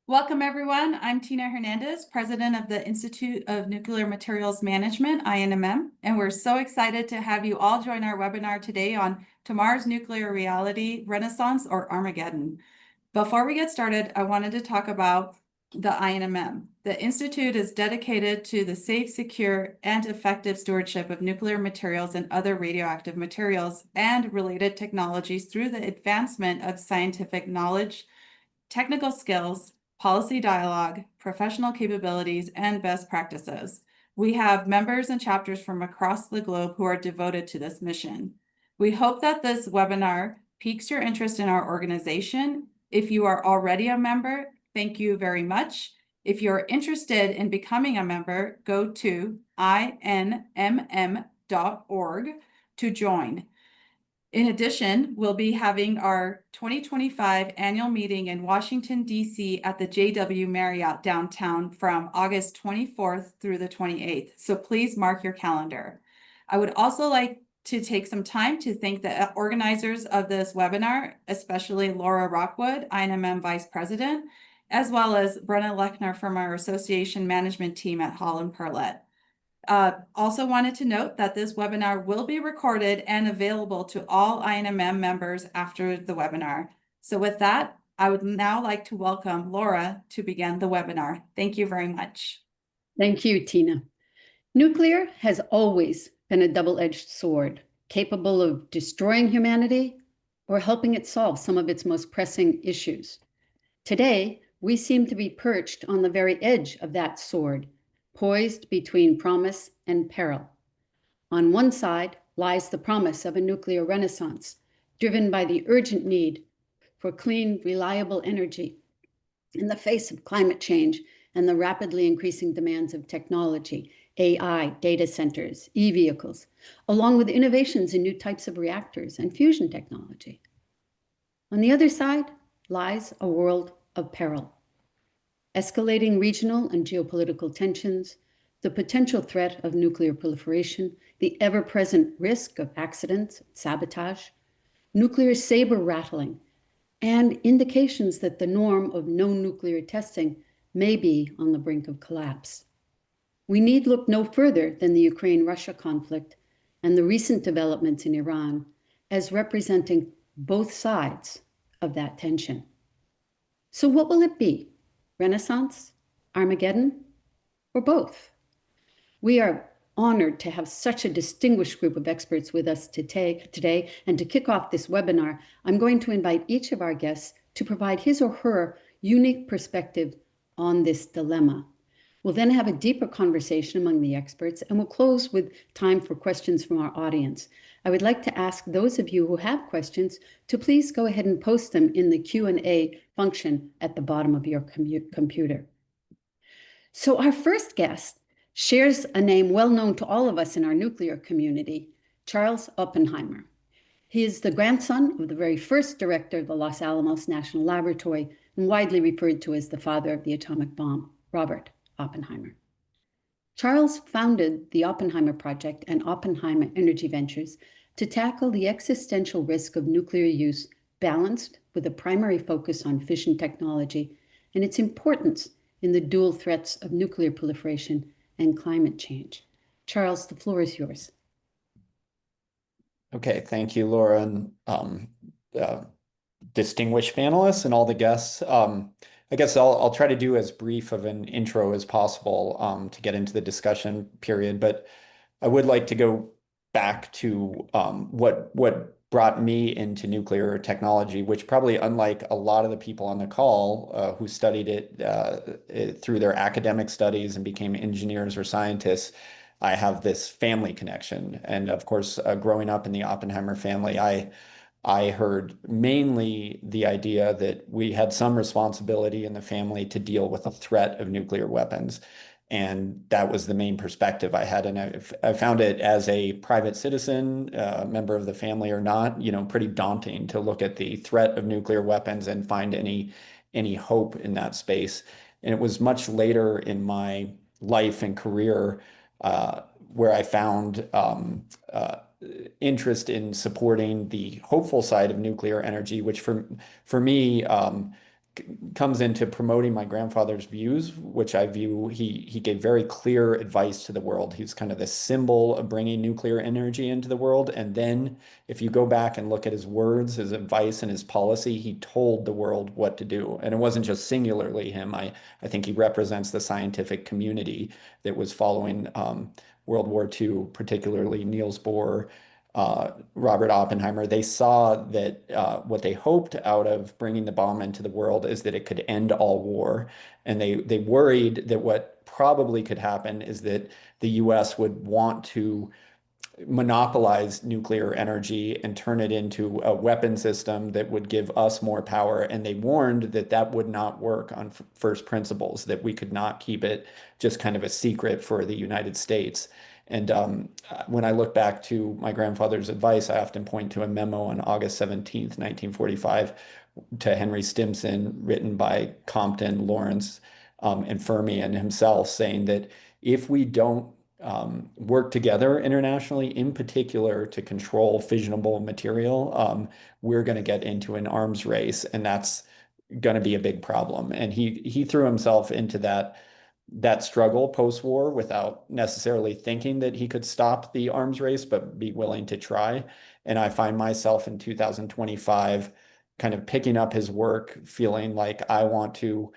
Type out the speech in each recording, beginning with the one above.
Welcome, everyone. I'm Tina Hernandez, president of the Institute of Nuclear Materials Management, INMM, and we're so excited to have you all join our webinar today on Tomorrow's Nuclear Reality, Renaissance, or Armageddon. Before we get started, I wanted to talk about the INMM. The Institute is dedicated to the safe, secure, and effective stewardship of nuclear materials and other radioactive materials and related technologies through the advancement of scientific knowledge, technical skills, policy dialogue, professional capabilities, and best practices. We have members and chapters from across the globe who are devoted to this mission. We hope that this webinar piques your interest in our organization. If you are already a member, thank you very much. If you're interested in becoming a member, go to inmm.org to join. In addition, we'll be having our 2025 annual meeting in Washington, D.C. at the JW Marriott downtown from August 24th through the 28th. So please mark your calendar. I would also like to take some time to thank the organizers of this webinar, especially Laura Rockwood, INMM Vice President, as well as Brenna Lechner from our association management team at Holland Perlet. Also wanted to note that this webinar will be recorded and available to all INMM members after the webinar. So with that, I would now like to welcome Laura to begin the webinar. Thank you very much. Thank you, Tina. Nuclear has always been a double-edged sword, capable of destroying humanity or helping it solve some of its most pressing issues. Today, we seem to be perched on the very edge of that sword, poised between promise and peril. On one side lies the promise of a nuclear renaissance, driven by the urgent need for clean, reliable energy in the face of climate change and the rapidly increasing demands of technology, AI, data centers, e-vehicles, along with innovations in new types of reactors and fusion technology. On the other side lies a world of peril. Escalating regional and geopolitical tensions, the potential threat of nuclear proliferation, the ever-present risk of accidents, sabotage, nuclear saber rattling, and indications that the norm of no nuclear testing may be on the brink of collapse. We need look no further than the Ukraine-Russia conflict and the recent developments in Iran as representing both sides of that tension. So what will it be? Renaissance, Armageddon, or both? We are honored to have such a distinguished group of experts with us today, and to kick off this webinar, I'm going to invite each of our guests to provide his or her unique perspective on this dilemma. We'll then have a deeper conversation among the experts, and we'll close with time for questions from our audience. I would like to ask those of you who have questions to please go ahead and post them in the Q&A function at the bottom of your computer. So our first guest shares a name well known to all of us in our nuclear community, Charles Oppenheimer. He is the grandson of the very first director of the Los Alamos National Laboratory and widely referred to as the father of the atomic bomb, Robert Oppenheimer. Charles founded the Oppenheimer Project and Oppenheimer Energy Ventures to tackle the existential risk of nuclear use, balanced with a primary focus on fission technology and its importance in the dual threats of nuclear proliferation and climate change. Charles, the floor is yours. Okay, thank you, Laura, and distinguished panelists and all the guests. I guess I'll try to do as brief of an intro as possible to get into the discussion period, but I would like to go back to what brought me into nuclear technology, which probably, unlike a lot of the people on the call who studied it through their academic studies and became engineers or scientists, I have this family connection. And of course, growing up in the Oppenheimer family, I heard mainly the idea that we had some responsibility in the family to deal with the threat of nuclear weapons. And that was the main perspective I had. And I found it, as a private citizen, member of the family or not, pretty daunting to look at the threat of nuclear weapons and find any hope in that space. And it was much later in my life and career where I found interest in supporting the hopeful side of nuclear energy, which for me comes into promoting my grandfather's views, which I view he gave very clear advice to the world. He's kind of the symbol of bringing nuclear energy into the world. And then if you go back and look at his words, his advice, and his policy, he told the world what to do. And it wasn't just singularly him. I think he represents the scientific community that was following World War II, particularly Niels Bohr, Robert Oppenheimer. They saw that what they hoped out of bringing the bomb into the world is that it could end all war. And they worried that what probably could happen is that the US would want to monopolize nuclear energy and turn it into a weapon system that would give us more power. And they warned that that would not work on first principles, that we could not keep it just kind of a secret for the United States. And when I look back to my grandfather's advice, I often point to a memo on August 17th, 1945, to Henry Stimson, written by Compton, Lawrence, and Fermi and himself, saying that if we don't work together internationally, in particular to control fissionable material, we're going to get into an arms race, and that's going to be a big problem. And he threw himself into that struggle post-war without necessarily thinking that he could stop the arms race, but be willing to try. And I find myself in 2025 kind of picking up his work, feeling like I want to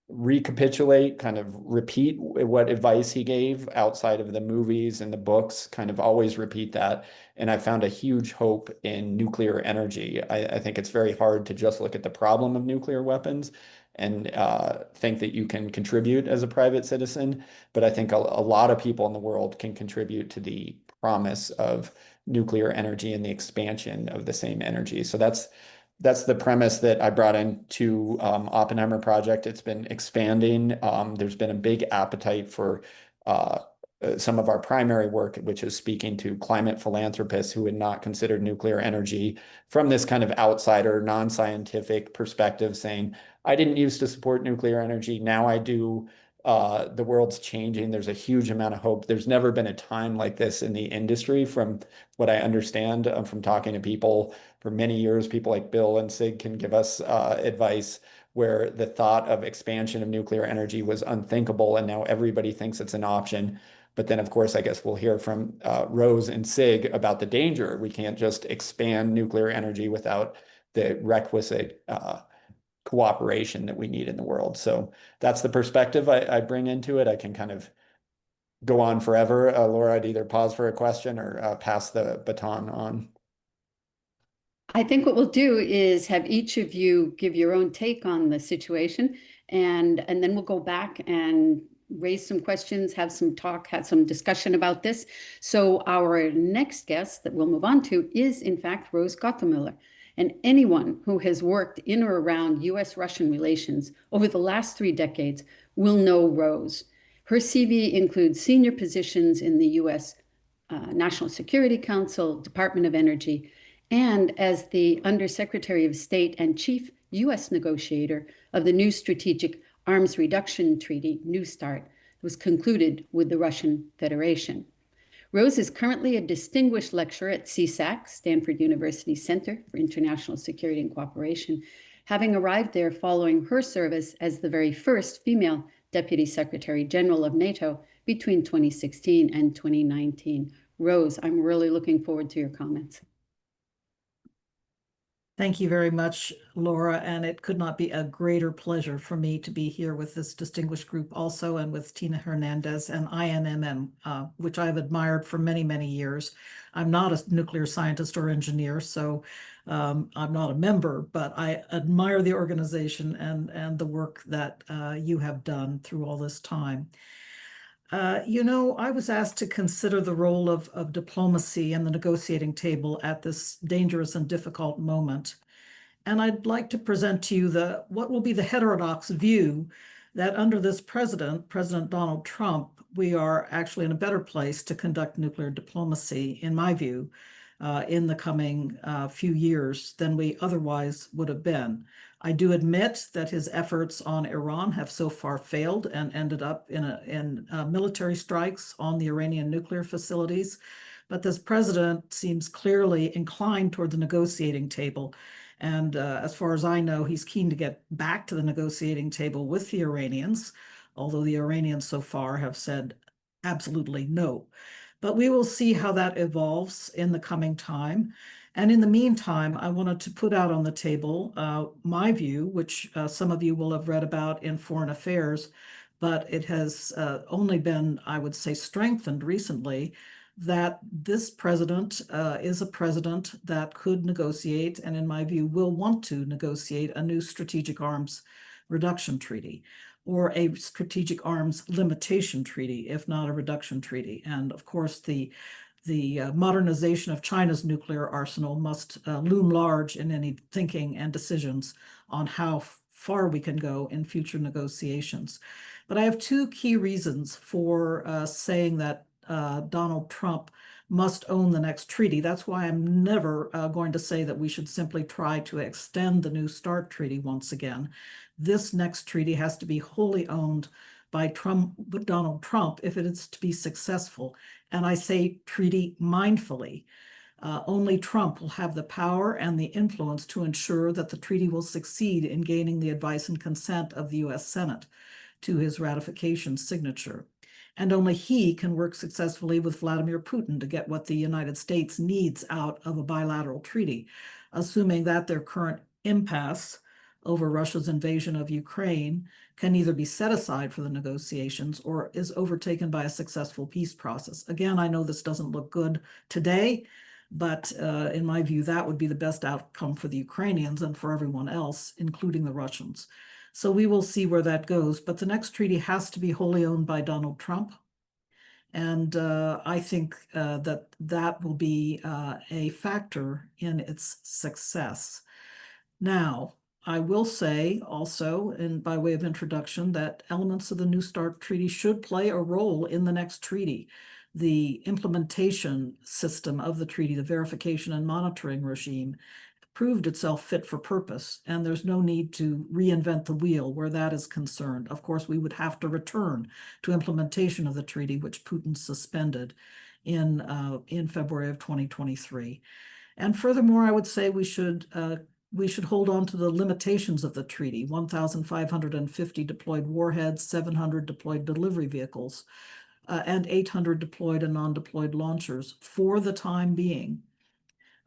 recapitulate, kind of repeat what advice he gave outside of the movies and the books, kind of always repeat that. And I found a huge hope in nuclear energy. I think it's very hard to just look at the problem of nuclear weapons and think that you can contribute as a private citizen. But I think a lot of people in the world can contribute to the promise of nuclear energy and the expansion of the same energy. So that's the premise that I brought into Oppenheimer Project. It's been expanding. There's been a big appetite for some of our primary work, which is speaking to climate philanthropists who had not considered nuclear energy from this kind of outsider, non-scientific perspective, saying, I didn't used to support nuclear energy, now I do. The world's changing. There's a huge amount of hope. There's never been a time like this in the industry, from what I understand from talking to people for many years. People like Bill and Sig can give us advice, where the thought of expansion of nuclear energy was unthinkable, and now everybody thinks it's an option. But then, of course, I guess we'll hear from Rose and Sig about the danger. We can't just expand nuclear energy without the requisite cooperation that we need in the world. So that's the perspective I bring into it. I can kind of go on forever. Laura, I'd either pause for a question or pass the baton on. I think what we'll do is have each of you give your own take on the situation, and then we'll go back and raise some questions, have some talk, have some discussion about this. So our next guest that we'll move on to is, in fact, Rose Gottemüller. And anyone who has worked in or around US-Russian relations over the last 3 decades will know Rose. Her CV includes senior positions in the US National Security Council, Department of Energy, and as the Undersecretary of State and Chief US negotiator of the new Strategic Arms Reduction Treaty, New START, that was concluded with the Russian Federation. Rose is currently a distinguished lecturer at CSAC, Stanford University Center for International Security and Cooperation, having arrived there following her service as the very first female Deputy Secretary General of NATO between 2016 and 2019. Rose, I'm really looking forward to your comments. Thank you very much, Laura, and it could not be a greater pleasure for me to be here with this distinguished group also, and with Tina Hernandez and INMM, which I've admired for many, many years. I'm not a nuclear scientist or engineer, so I'm not a member, but I admire the organization and the work that you have done through all this time. I was asked to consider the role of diplomacy and the negotiating table at this dangerous and difficult moment. And I'd like to present to you what will be the heterodox view that under this President Donald Trump, we are actually in a better place to conduct nuclear diplomacy, in my view, in the coming few years than we otherwise would have been. I do admit that his efforts on Iran have so far failed and ended up in military strikes on the Iranian nuclear facilities. But this president seems clearly inclined toward the negotiating table. And as far as I know, he's keen to get back to the negotiating table with the Iranians, although the Iranians so far have said absolutely no. But we will see how that evolves in the coming time. And in the meantime, I wanted to put out on the table my view, which some of you will have read about in Foreign Affairs, but it has only been, I would say, strengthened recently, that this president is a president that could negotiate, and in my view, will want to negotiate a new strategic arms reduction treaty, or a strategic arms limitation treaty, if not a reduction treaty. And of course, the modernization of China's nuclear arsenal must loom large in any thinking and decisions on how far we can go in future negotiations. But I have two key reasons for saying that Donald Trump must own the next treaty. That's why I'm never going to say that we should simply try to extend the New START treaty once again. This next treaty has to be wholly owned by Donald Trump if it is to be successful. And I say treaty mindfully. Only Trump will have the power and the influence to ensure that the treaty will succeed in gaining the advice and consent of the US Senate to his ratification signature. And only he can work successfully with Vladimir Putin to get what the United States needs out of a bilateral treaty, assuming that their current impasse over Russia's invasion of Ukraine can either be set aside for the negotiations or is overtaken by a successful peace process. Again, I know this doesn't look good today, but in my view, that would be the best outcome for the Ukrainians and for everyone else, including the Russians. So we will see where that goes. But the next treaty has to be wholly owned by Donald Trump. And I think that will be a factor in its success. Now, I will say also, and by way of introduction, that elements of the New START treaty should play a role in the next treaty. The implementation system of the treaty, the verification and monitoring regime, proved itself fit for purpose, and there's no need to reinvent the wheel where that is concerned. Of course, we would have to return to implementation of the treaty, which Putin suspended in February of 2023. And furthermore, I would say we should hold on to the limitations of the treaty: 1,550 deployed warheads, 700 deployed delivery vehicles, and 800 deployed and non-deployed launchers for the time being.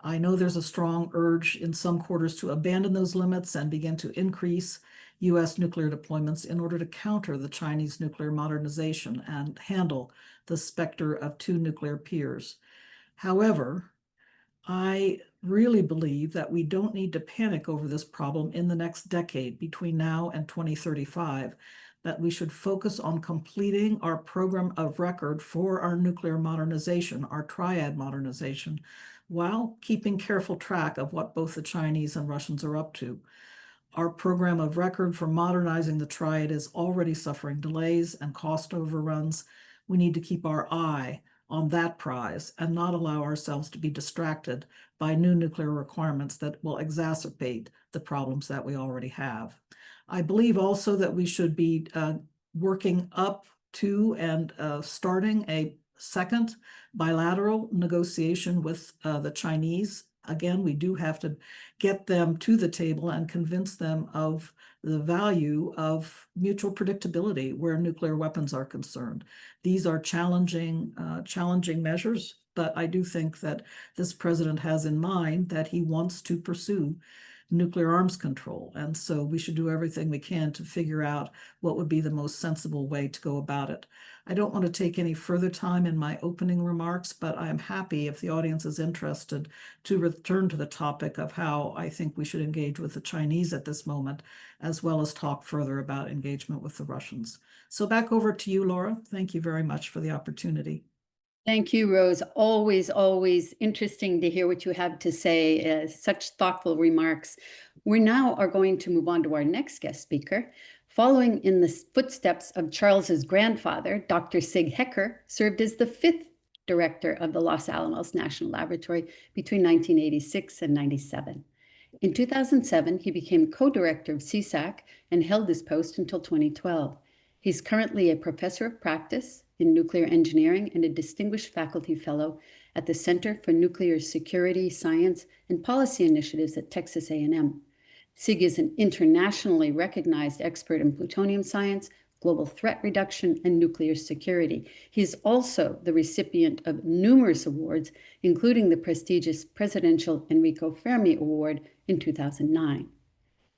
I know there's a strong urge in some quarters to abandon those limits and begin to increase US nuclear deployments in order to counter the Chinese nuclear modernization and handle the specter of two nuclear peers. However, I really believe that we don't need to panic over this problem in the next decade between now and 2035, that we should focus on completing our program of record for our nuclear modernization, our triad modernization, while keeping careful track of what both the Chinese and Russians are up to. Our program of record for modernizing the triad is already suffering delays and cost overruns. We need to keep our eye on that prize and not allow ourselves to be distracted by new nuclear requirements that will exacerbate the problems that we already have. I believe also that we should be working up to and starting a second bilateral negotiation with the Chinese. Again, we do have to get them to the table and convince them of the value of mutual predictability where nuclear weapons are concerned. These are challenging measures, but I do think that this president has in mind that he wants to pursue nuclear arms control. And so we should do everything we can to figure out what would be the most sensible way to go about it. I don't want to take any further time in my opening remarks, but I am happy, if the audience is interested, to return to the topic of how I think we should engage with the Chinese at this moment, as well as talk further about engagement with the Russians. So back over to you, Laura. Thank you very much for the opportunity. Thank you, Rose. Always, always interesting to hear what you have to say. Such thoughtful remarks. We now are going to move on to our next guest speaker. Following in the footsteps of Charles's grandfather, Dr. Sig Hecker served as the 5th director of the Los Alamos National Laboratory between 1986 and 97. In 2007, he became co-director of CSAC and held this post until 2012. He's currently a professor of practice in nuclear engineering and a distinguished faculty fellow at the Center for Nuclear Security, Science, and Policy Initiatives at Texas A&M. Sig is an internationally recognized expert in plutonium science, global threat reduction, and nuclear security. He is also the recipient of numerous awards, including the prestigious Presidential Enrico Fermi Award in 2009.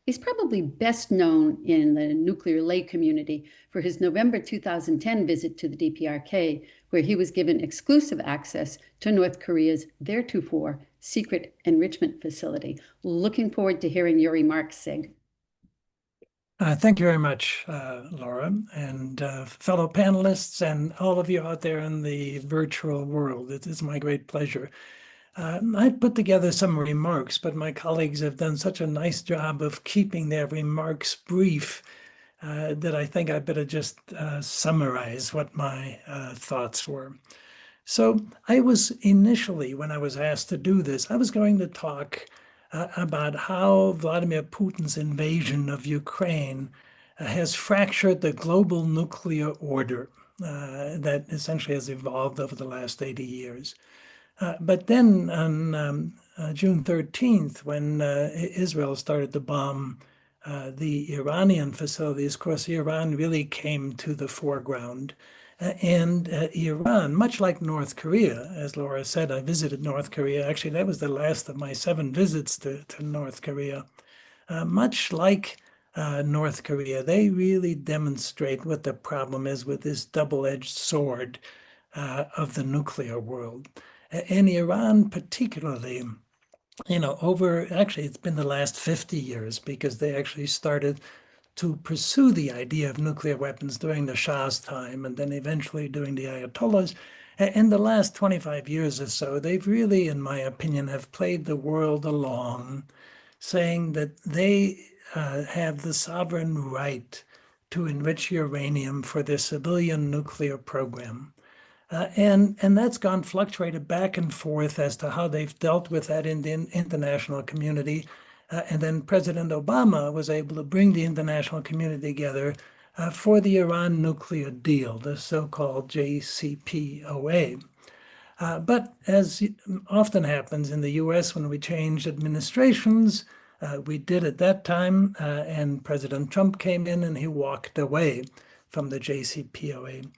He's probably best known in the nuclear lay community for his November 2010 visit to the DPRK, where he was given exclusive access to North Korea's theretofore secret enrichment facility. Looking forward to hearing your remarks, Sig. Thank you very much, Laura, and fellow panelists and all of you out there in the virtual world. It is my great pleasure. I put together some remarks, but my colleagues have done such a nice job of keeping their remarks brief that I think I better just summarize what my thoughts were. So I was initially, when I was asked to do this, I was going to talk about how Vladimir Putin's invasion of Ukraine has fractured the global nuclear order that essentially has evolved over the last 80 years. But then on June 13th, when Israel started to bomb the Iranian facilities, of course, Iran really came to the foreground. And Iran, much like North Korea, as Laura said, I visited North Korea. Actually, that was the last of my 7 visits to North Korea. Much like North Korea, they really demonstrate what the problem is with this double-edged sword of the nuclear world. And Iran particularly, actually it's been the last 50 years because they actually started to pursue the idea of nuclear weapons during the Shah's time and then eventually during the Ayatollahs. In the last 25 years or so, they've really, in my opinion, have played the world along, saying that they have the sovereign right to enrich uranium for their civilian nuclear program. And that's fluctuated back and forth as to how they've dealt with that in the international community. And then President Obama was able to bring the international community together for the Iran nuclear deal, the so-called JCPOA. But as often happens in the US when we change administrations, we did at that time, and President Trump came in and he walked away from the JCPOA,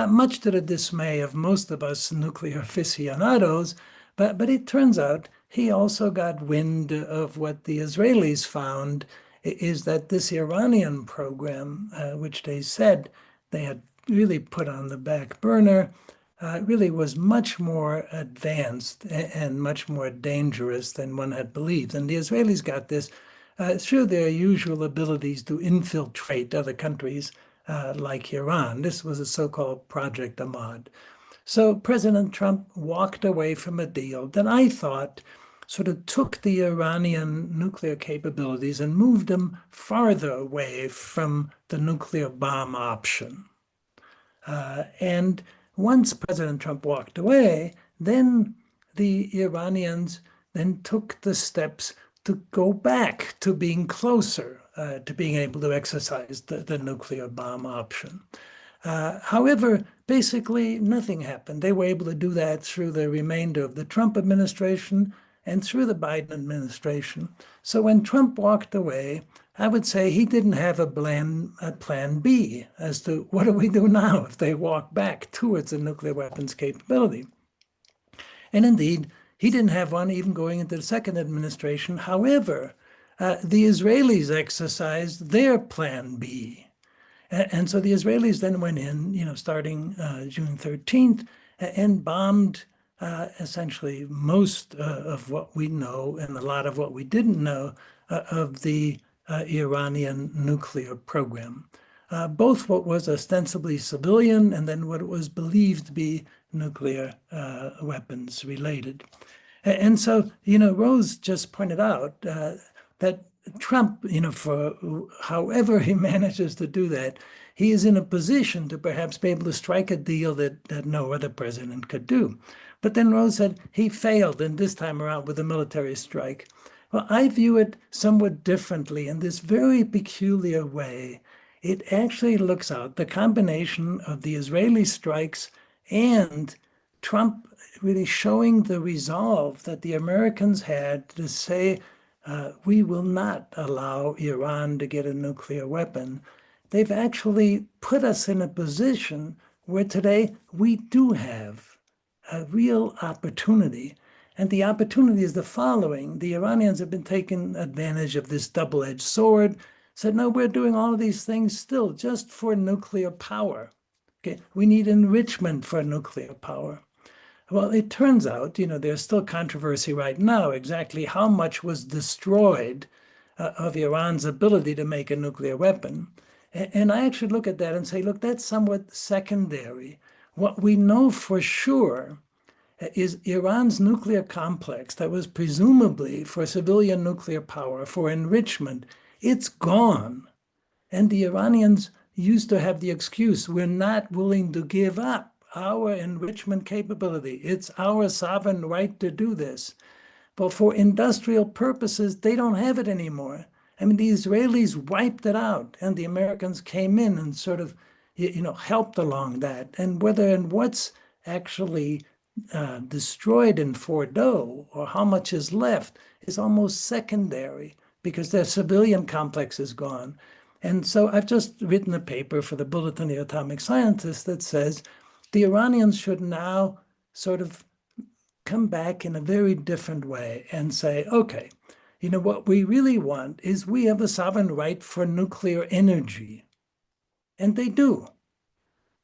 much to the dismay of most of us nuclear aficionados. But it turns out he also got wind of what the Israelis found, is that this Iranian program, which they said they had really put on the back burner, really was much more advanced and much more dangerous than one had believed. And the Israelis got this through their usual abilities to infiltrate other countries like Iran. This was a so-called Project Ahmad. So President Trump walked away from a deal that I thought sort of took the Iranian nuclear capabilities and moved them farther away from the nuclear bomb option. And once President Trump walked away, then the Iranians then took the steps to go back to being closer to being able to exercise the nuclear bomb option. However, basically nothing happened. They were able to do that through the remainder of the Trump administration and through the Biden administration. So when Trump walked away, I would say he didn't have a plan B as to what do we do now if they walk back towards a nuclear weapons capability. And indeed, he didn't have one even going into the second administration. However, the Israelis exercised their plan B. And so the Israelis then went in, starting June 13th, and bombed essentially most of what we know and a lot of what we didn't know of the Iranian nuclear program, both what was ostensibly civilian and then what was believed to be nuclear weapons related. And so, Rose just pointed out that Trump, for however he manages to do that, he is in a position to perhaps be able to strike a deal that no other president could do. But then Rose said he failed, and this time around with a military strike. Well, I view it somewhat differently in this very peculiar way. It actually looks out the combination of the Israeli strikes and Trump really showing the resolve that the Americans had to say, we will not allow Iran to get a nuclear weapon. They've actually put us in a position where today we do have a real opportunity. And the opportunity is the following. The Iranians have been taking advantage of this double-edged sword, said, no, we're doing all of these things still just for nuclear power. Okay, we need enrichment for nuclear power. Well, it turns out, there's still controversy right now exactly how much was destroyed of Iran's ability to make a nuclear weapon. And I actually look at that and say, look, that's somewhat secondary. What we know for sure is Iran's nuclear complex that was presumably for civilian nuclear power, for enrichment, it's gone. And the Iranians used to have the excuse, we're not willing to give up our enrichment capability. It's our sovereign right to do this. But for industrial purposes, they don't have it anymore. I mean, the Israelis wiped it out, and the Americans came in and sort of, helped along that. And what's actually destroyed in Fordo, or how much is left, is almost secondary because their civilian complex is gone. And so I've just written a paper for the Bulletin of the Atomic Scientists that says the Iranians should now sort of come back in a very different way and say, okay, what we really want is we have a sovereign right for nuclear energy. And they do.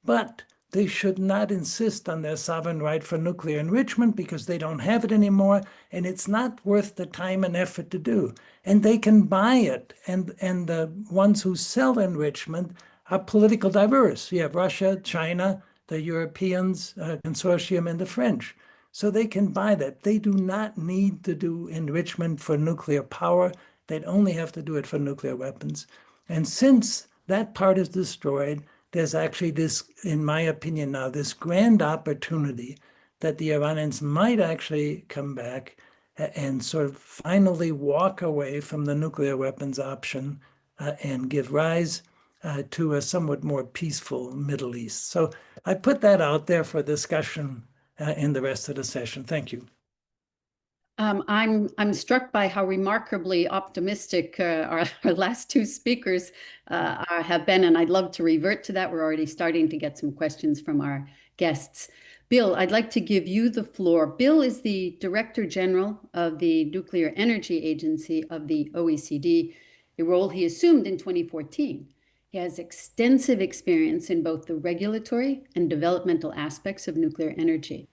But they should not insist on their sovereign right for nuclear enrichment because they don't have it anymore, and it's not worth the time and effort to do. And they can buy it, and the ones who sell enrichment are political diverse. You have Russia, China, the Europeans, consortium, and the French. So they can buy that. They do not need to do enrichment for nuclear power. They'd only have to do it for nuclear weapons. And since that part is destroyed, there's actually this, in my opinion now, this grand opportunity that the Iranians might actually come back and sort of finally walk away from the nuclear weapons option and give rise to a somewhat more peaceful Middle East. So I put that out there for discussion in the rest of the session. Thank you. I'm struck by how remarkably optimistic our last two speakers have been, and I'd love to revert to that. We're already starting to get some questions from our guests. Bill, I'd like to give you the floor. Bill is the Director General of the Nuclear Energy Agency of the OECD, a role he assumed in 2014. He has extensive experience in both the regulatory and developmental aspects of nuclear energy.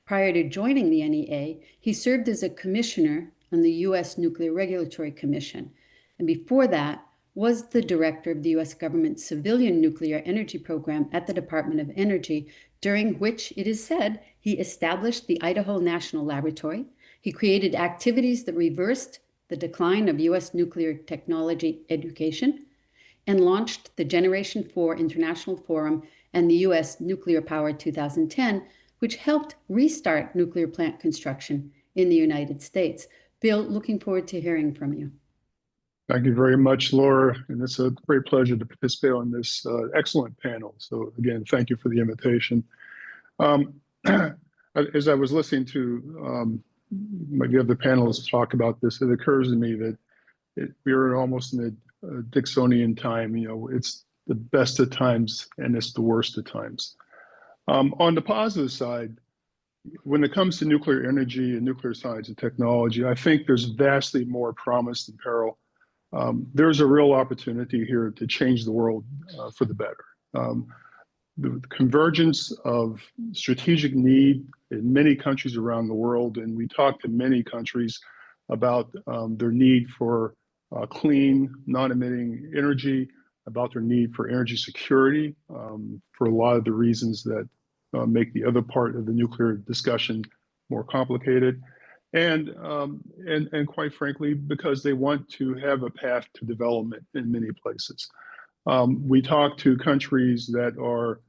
Prior to joining the NEA, he served as a commissioner on the U.S. Nuclear Regulatory Commission, and before that was the director of the U.S. government's civilian nuclear energy program at the Department of Energy, during which it is said he established the Idaho National Laboratory. He created activities that reversed the decline of U.S. nuclear technology education and launched the Generation 4 International Forum and the U.S. Nuclear Power 2010, which helped restart nuclear plant construction in the United States. Bill, looking forward to hearing from you. Thank you very much, Laura, and it's a great pleasure to participate on this excellent panel. So again, thank you for the invitation. As I was listening to the other panelists talk about this, it occurs to me that we're almost in a Dixonian time. It's the best of times and it's the worst of times. On the positive side, when it comes to nuclear energy and nuclear science and technology, I think there's vastly more promise than peril. There's a real opportunity here to change the world for the better. The convergence of strategic need in many countries around the world, and we talk to many countries about their need for clean, non-emitting energy, about their need for energy security, for a lot of the reasons that make the other part of the nuclear discussion more complicated, and quite frankly, because they want to have a path to development in many places. We talk to countries that are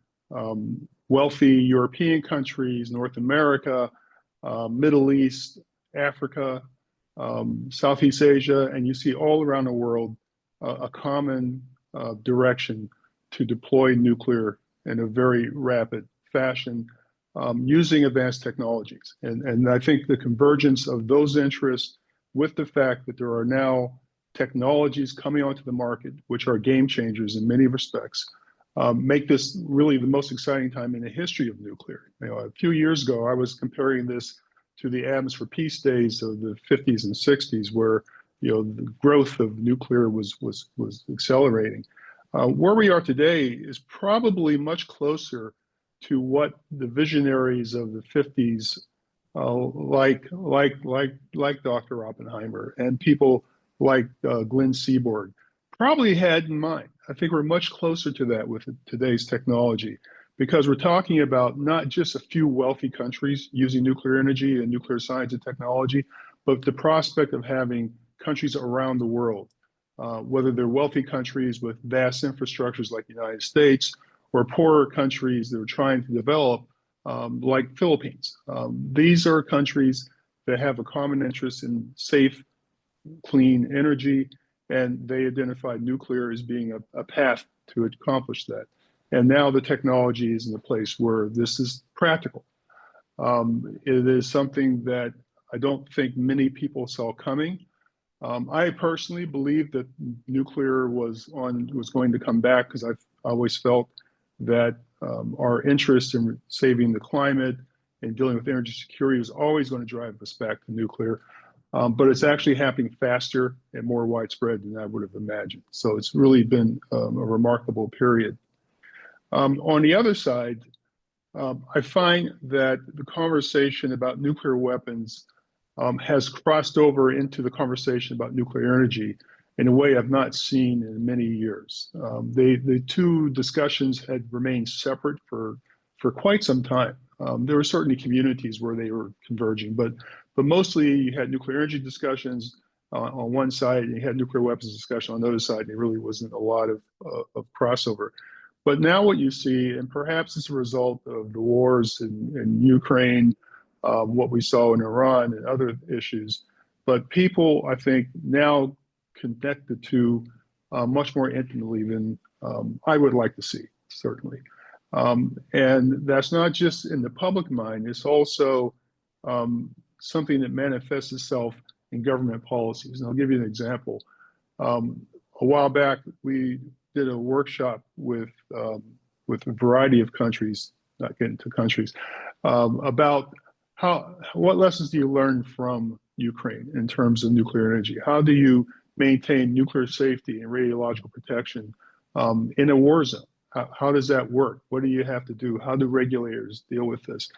wealthy European countries, North America, Middle East, Africa, Southeast Asia, and you see all around the world a common direction to deploy nuclear in a very rapid fashion using advanced technologies. And I think the convergence of those interests with the fact that there are now technologies coming onto the market, which are game changers in many respects, make this really the most exciting time in the history of nuclear. A few years ago, I was comparing this to the Atoms for Peace days of the 50s and 60s, where the growth of nuclear was accelerating. Where we are today is probably much closer to what the visionaries of the 50s, like Dr. Oppenheimer and people like Glenn Seaborg, probably had in mind. I think we're much closer to that with today's technology, because we're talking about not just a few wealthy countries using nuclear energy and nuclear science and technology, but the prospect of having countries around the world, whether they're wealthy countries with vast infrastructures like the United States, or poorer countries that are trying to develop, like Philippines. These are countries that have a common interest in safe, clean energy, and they identified nuclear as being a path to accomplish that. And now the technology is in a place where this is practical. It is something that I don't think many people saw coming. I personally believe that nuclear was going to come back, because I've always felt that our interest in saving the climate and dealing with energy security is always going to drive us back to nuclear. But it's actually happening faster and more widespread than I would have imagined. So it's really been a remarkable period. On the other side, I find that the conversation about nuclear weapons has crossed over into the conversation about nuclear energy in a way I've not seen in many years. The two discussions had remained separate for quite some time. There were certainly communities where they were converging, but mostly you had nuclear energy discussions on one side, and you had nuclear weapons discussion on the other side, and there really wasn't a lot of crossover. But now what you see, and perhaps it's a result of the wars in Ukraine, what we saw in Iran and other issues, but people, I think, now connect the two much more intimately than I would like to see, certainly. And that's not just in the public mind, it's also something that manifests itself in government policies. And I'll give you an example. A while back, we did a workshop with a variety of countries, not getting to countries, about what lessons do you learn from Ukraine in terms of nuclear energy? How do you maintain nuclear safety and radiological protection in a war zone? How does that work? What do you have to do? How do regulators deal with this?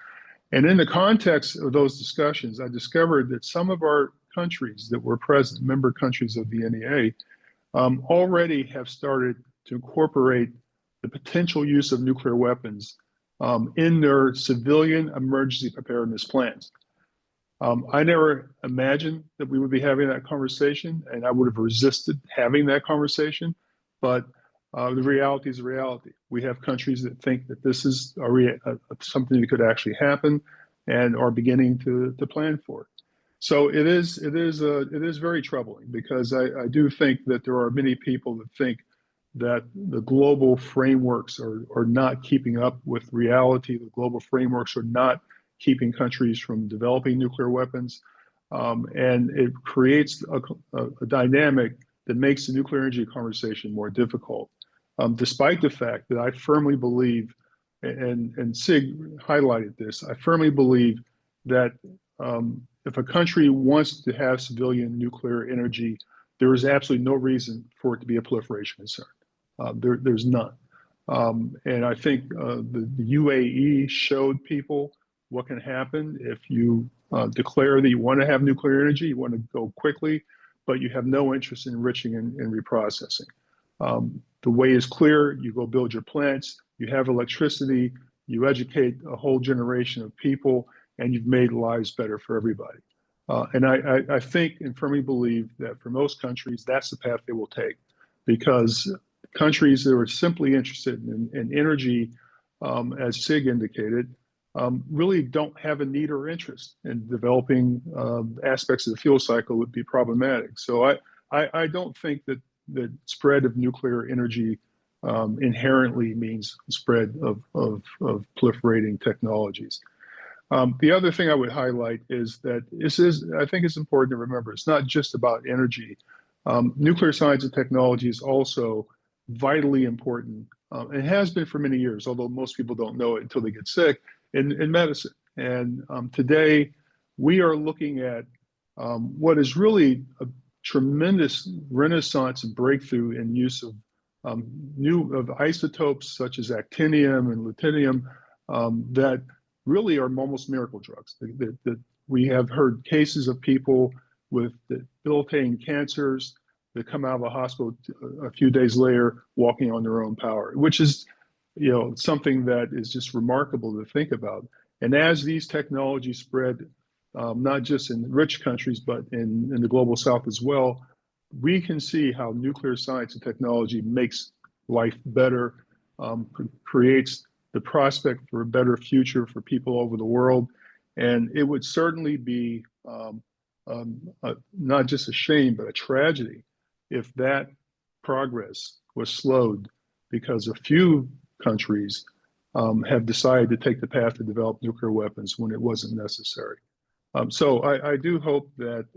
And in the context of those discussions, I discovered that some of our countries that were present, member countries of the NEA, already have started to incorporate the potential use of nuclear weapons in their civilian emergency preparedness plans. I never imagined that we would be having that conversation, and I would have resisted having that conversation, but the reality is the reality. We have countries that think that this is something that could actually happen and are beginning to plan for it. So it is very troubling, because I do think that there are many people that think that the global frameworks are not keeping up with reality. The global frameworks are not keeping countries from developing nuclear weapons. And it creates a dynamic that makes the nuclear energy conversation more difficult, despite the fact that I firmly believe, and Sig highlighted this, I firmly believe that if a country wants to have civilian nuclear energy, there is absolutely no reason for it to be a proliferation concern. There's none. And I think the UAE showed people what can happen if you declare that you want to have nuclear energy, you want to go quickly, but you have no interest in enriching and reprocessing. The way is clear. You go build your plants, you have electricity, you educate a whole generation of people, and you've made lives better for everybody. And I think and firmly believe that for most countries, that's the path they will take, because countries that are simply interested in energy, as Sig indicated, really don't have a need or interest in developing aspects of the fuel cycle would be problematic. So I don't think that the spread of nuclear energy inherently means spread of proliferating technologies. The other thing I would highlight is that I think it's important to remember, it's not just about energy. Nuclear science and technology is also vitally important. It has been for many years, although most people don't know it until they get sick in medicine. And today we are looking at what is really a tremendous renaissance and breakthrough in use of isotopes such as actinium and lutetium that really are almost miracle drugs. That we have heard cases of people with debilitating cancers that come out of a hospital a few days later walking on their own power, which is, something that is just remarkable to think about. And as these technologies spread, not just in rich countries, but in the global south as well, we can see how nuclear science and technology makes life better, creates the prospect for a better future for people over the world. And it would certainly be not just a shame, but a tragedy if that progress was slowed because a few countries have decided to take the path to develop nuclear weapons when it wasn't necessary. So I do hope that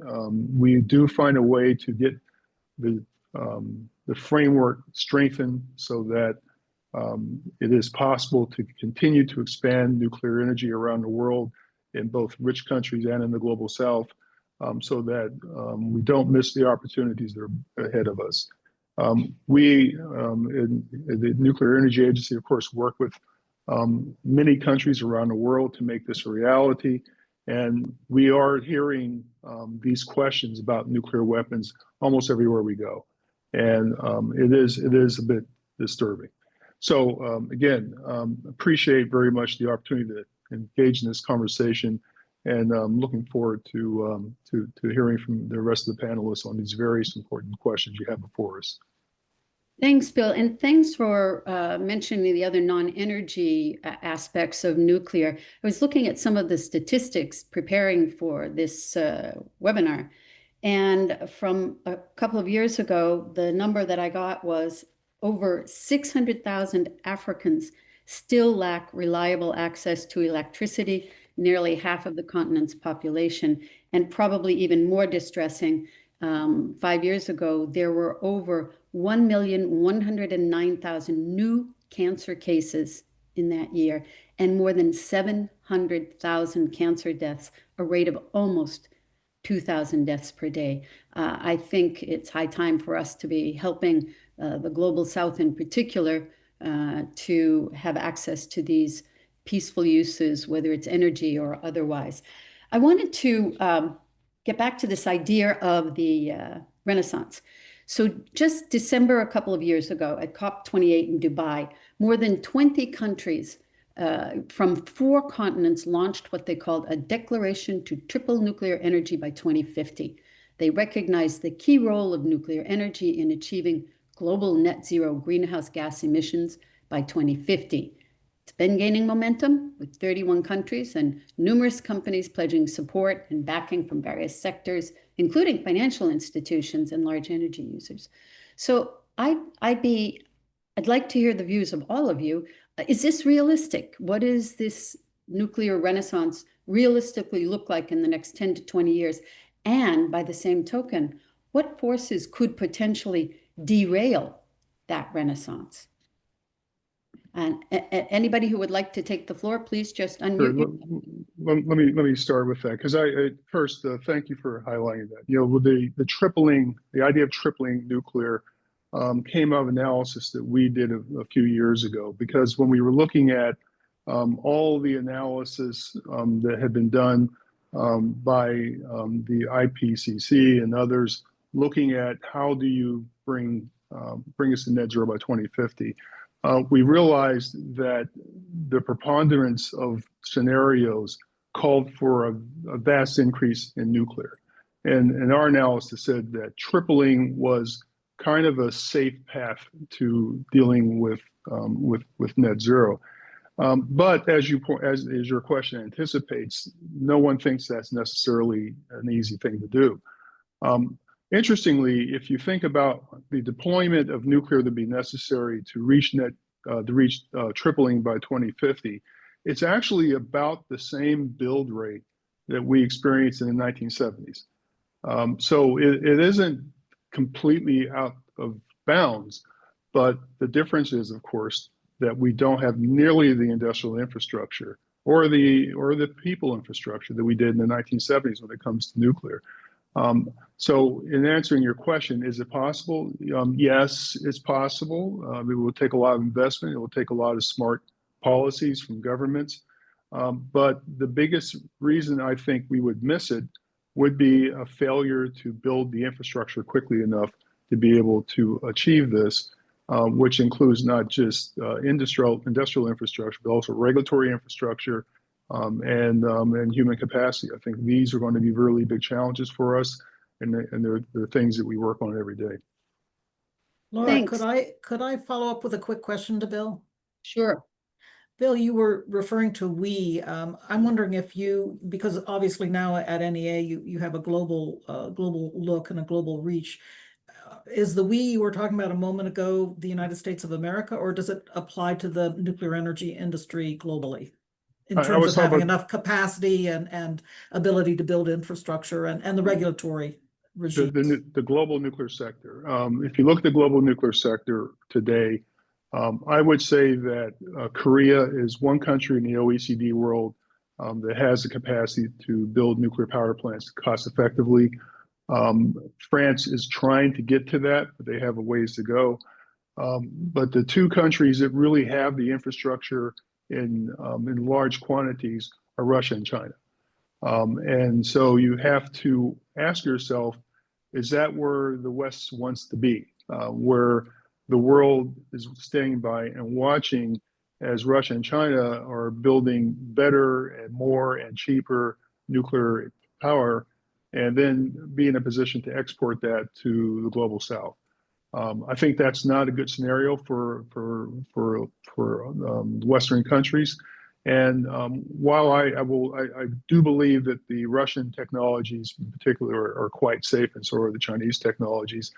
we do find a way to get the framework strengthened so that it is possible to continue to expand nuclear energy around the world in both rich countries and in the global south, so that we don't miss the opportunities that are ahead of us. We in the Nuclear Energy Agency, of course, work with many countries around the world to make this a reality. And we are hearing these questions about nuclear weapons almost everywhere we go. And it is a bit disturbing. So again, appreciate very much the opportunity to engage in this conversation, and looking forward to hearing from the rest of the panelists on these various important questions you have before us. Thanks, Bill, and thanks for mentioning the other non-energy aspects of nuclear. I was looking at some of the statistics preparing for this webinar, and from a couple of years ago, the number that I got was over 600,000 Africans still lack reliable access to electricity, nearly half of the continent's population, and probably even more distressing, 5 years ago, there were over 1,109,000 new cancer cases in that year, and more than 700,000 cancer deaths, a rate of almost 2,000 deaths per day. I think it's high time for us to be helping the global south in particular to have access to these peaceful uses, whether it's energy or otherwise. I wanted to get back to this idea of the Renaissance. So just December, a couple of years ago at COP28 in Dubai, more than 20 countries from 4 continents launched what they called a declaration to triple nuclear energy by 2050. They recognized the key role of nuclear energy in achieving global net zero greenhouse gas emissions by 2050. It's been gaining momentum with 31 countries and numerous companies pledging support and backing from various sectors, including financial institutions and large energy users. So I'd like to hear the views of all of you. Is this realistic? What does this nuclear renaissance realistically look like in the next 10 to 20 years? And by the same token, what forces could potentially derail that renaissance? And anybody who would like to take the floor, please just unmute. Sure. Let me start with that, because first thank you for highlighting that. With the idea of tripling nuclear came out of analysis that we did a few years ago, because when we were looking at all the analysis that had been done by the IPCC and others, looking at how do you bring us to net zero by 2050. We realized that the preponderance of scenarios called for a vast increase in nuclear. And our analysis said that tripling was kind of a safe path to dealing with net zero. But as your question anticipates, no one thinks that's necessarily an easy thing to do. Interestingly, if you think about the deployment of nuclear that would be necessary to reach tripling by 2050, it's actually about the same build rate that we experienced in the 1970s. So it isn't completely out of bounds, but the difference is, of course, that we don't have nearly the industrial infrastructure or the people infrastructure that we did in the 1970s when it comes to nuclear. So in answering your question, is it possible? Yes, it's possible. It will take a lot of investment. It will take a lot of smart policies from governments. But the biggest reason I think we would miss it would be a failure to build the infrastructure quickly enough to be able to achieve this, which includes not just industrial infrastructure, but also regulatory infrastructure, and human capacity. I think these are going to be really big challenges for us, and they're things that we work on every day. Laura, Thanks. could I follow up with a quick question to Bill? Sure. Bill, you were referring to we. I'm wondering if you, because obviously now at NEA you have a global look and a global reach. Is the we you were talking about a moment ago the United States of America, or does it apply to the nuclear energy industry globally in terms of having enough capacity and ability to build infrastructure and the regulatory regime? The global nuclear sector. If you look at the global nuclear sector today, I would say that Korea is one country in the OECD world that has the capacity to build nuclear power plants cost effectively. France is trying to get to that, but they have a ways to go. But the two countries that really have the infrastructure in large quantities are Russia and China. And so you have to ask yourself, is that where the West wants to be? Where the world is staying by and watching as Russia and China are building better and more and cheaper nuclear power, and then be in a position to export that to the global South. I think that's not a good scenario for Western countries. And while I do believe that the Russian technologies in particular are quite safe, and so are the Chinese technologies,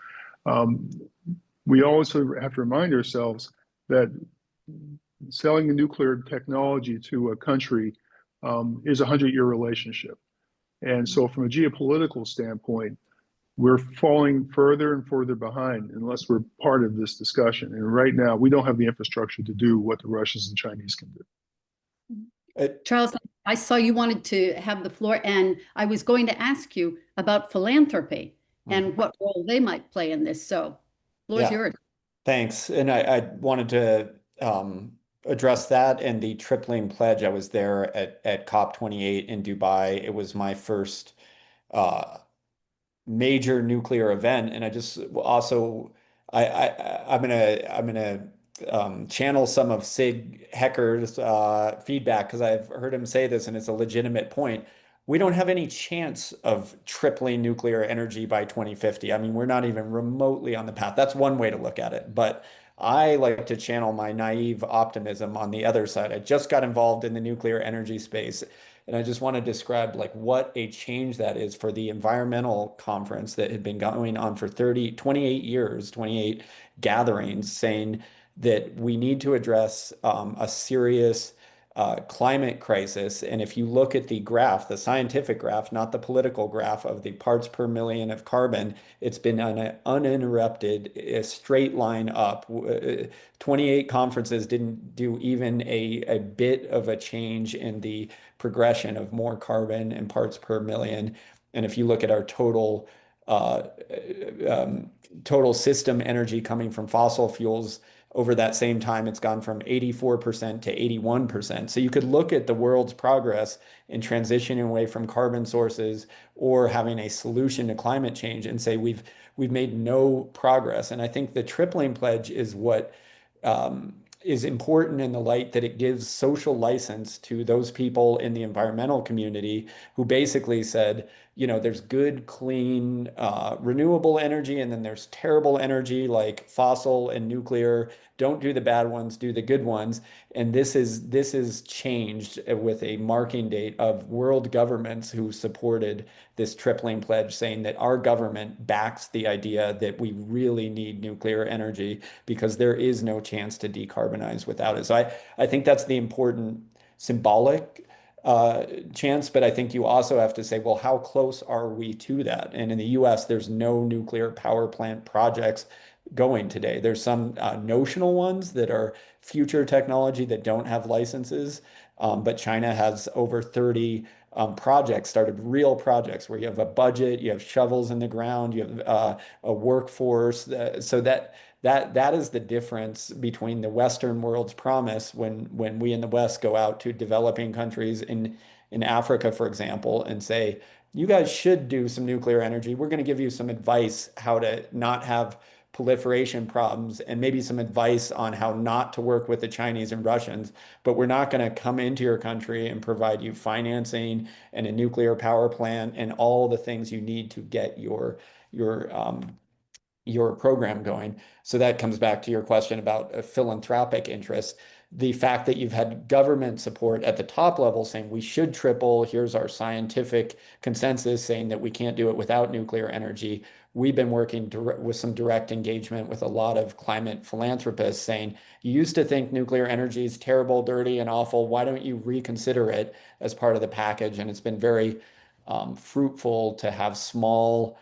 we also have to remind ourselves that selling the nuclear technology to a country is a 100-year relationship. And so from a geopolitical standpoint, we're falling further and further behind unless we're part of this discussion. And right now, we don't have the infrastructure to do what the Russians and Chinese can do. Charles, I saw you wanted to have the floor, and I was going to ask you about philanthropy and what role they might play in this. So, floor is yours. Thanks. And I wanted to address that and the tripling pledge. I was there at COP28 in Dubai. It was my first major nuclear event, and I just also I'm gonna channel some of Sid Hecker's feedback, because I've heard him say this and it's a legitimate point. We don't have any chance of tripling nuclear energy by 2050. I mean, we're not even remotely on the path. That's one way to look at it. But I like to channel my naive optimism on the other side. I just got involved in the nuclear energy space, and I just want to describe like what a change that is for the environmental conference that had been going on for 28 years, 28 gatherings, saying that we need to address a serious climate crisis. And if you look at the graph, the scientific graph, not the political graph of the parts per million of carbon, it's been an uninterrupted straight line up. 28 conferences didn't do even a bit of a change in the progression of more carbon and parts per million. And if you look at our total system energy coming from fossil fuels, over that same time, it's gone from 84% to 81%. So you could look at the world's progress in transitioning away from carbon sources or having a solution to climate change and say we've made no progress. And I think the tripling pledge is what is important in the light that it gives social license to those people in the environmental community who basically said, there's good, clean, renewable energy, and then there's terrible energy like fossil and nuclear. Don't do the bad ones, do the good ones. And this is changed with a marking date of world governments who supported this tripling pledge, saying that our government backs the idea that we really need nuclear energy because there is no chance to decarbonize without it. So I think that's the important symbolic chance, but I think you also have to say, well, how close are we to that? And in the US, there's no nuclear power plant projects going today. There's some notional ones that are future technology that don't have licenses, but China has over 30 projects, started real projects where you have a budget, you have shovels in the ground, you have a workforce. So that is the difference between the Western world's promise when we in the West go out to developing countries in Africa, for example, and say, you guys should do some nuclear energy. We're going to give you some advice how to not have proliferation problems and maybe some advice on how not to work with the Chinese and Russians, but we're not going to come into your country and provide you financing and a nuclear power plant and all the things you need to get your program going. So that comes back to your question about a philanthropic interest. The fact that you've had government support at the top level saying we should triple, here's our scientific consensus saying that we can't do it without nuclear energy. We've been working with some direct engagement with a lot of climate philanthropists saying, you used to think nuclear energy is terrible, dirty, and awful. Why don't you reconsider it as part of the package? And it's been very fruitful to have small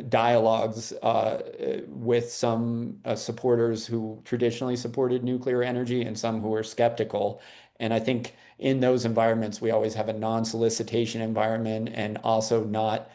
dialogues with some supporters who traditionally supported nuclear energy and some who were skeptical. And I think in those environments, we always have a non-solicitation environment and also not,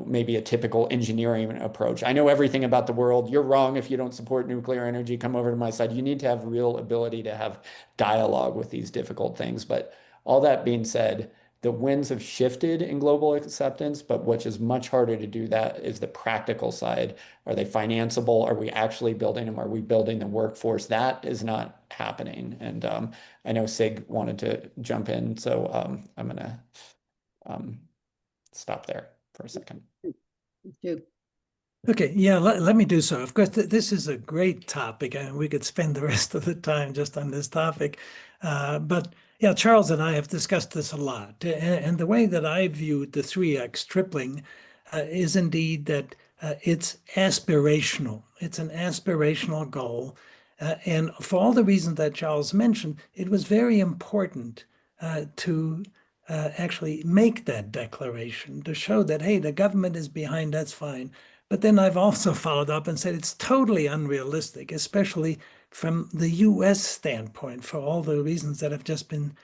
maybe a typical engineering approach. I know everything about the world. You're wrong if you don't support nuclear energy. Come over to my side. You need to have real ability to have dialogue with these difficult things. But all that being said, the winds have shifted in global acceptance, but which is much harder to do that is the practical side. Are they financeable? Are we actually building them? Are we building the workforce? That is not happening. And I know Sig wanted to jump in, so I'm going to stop there for a second. Thank you. Okay, yeah, let me do so. Of course, this is a great topic, and we could spend the rest of the time just on this topic. But yeah, Charles and I have discussed this a lot. And the way that I viewed the 3x tripling is indeed that it's aspirational. It's an aspirational goal. And for all the reasons that Charles mentioned, it was very important to actually make that declaration, to show that, hey, the government is behind, that's fine. But then I've also followed up and said it's totally unrealistic, especially from the US standpoint, for all the reasons that have just been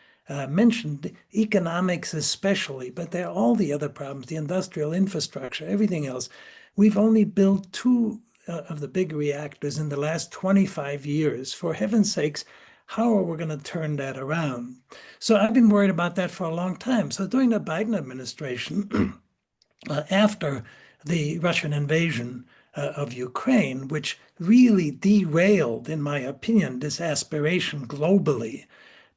mentioned, economics especially, but there are all the other problems, the industrial infrastructure, everything else. We've only built 2 of the big reactors in the last 25 years. For heaven's sakes, how are we going to turn that around? So I've been worried about that for a long time. So during the Biden administration, after the Russian invasion of Ukraine, which really derailed, in my opinion, this aspiration globally,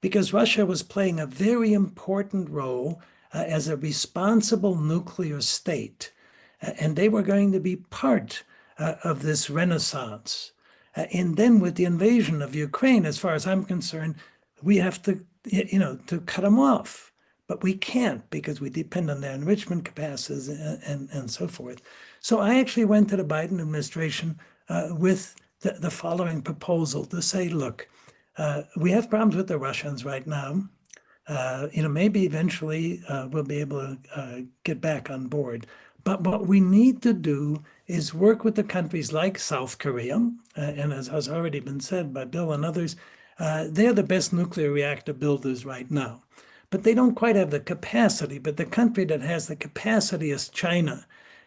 because Russia was playing a very important role as a responsible nuclear state, and they were going to be part of this renaissance. And then with the invasion of Ukraine, as far as I'm concerned, we have to, to cut them off. But we can't because we depend on their enrichment capacities and so forth. So I actually went to the Biden administration with the following proposal to say, look, we have problems with the Russians right now. Maybe eventually we'll be able to get back on board. But what we need to do is work with the countries like South Korea, and as has already been said by Bill and others, they're the best nuclear reactor builders right now. But they don't quite have the capacity, but the country that has the capacity is China.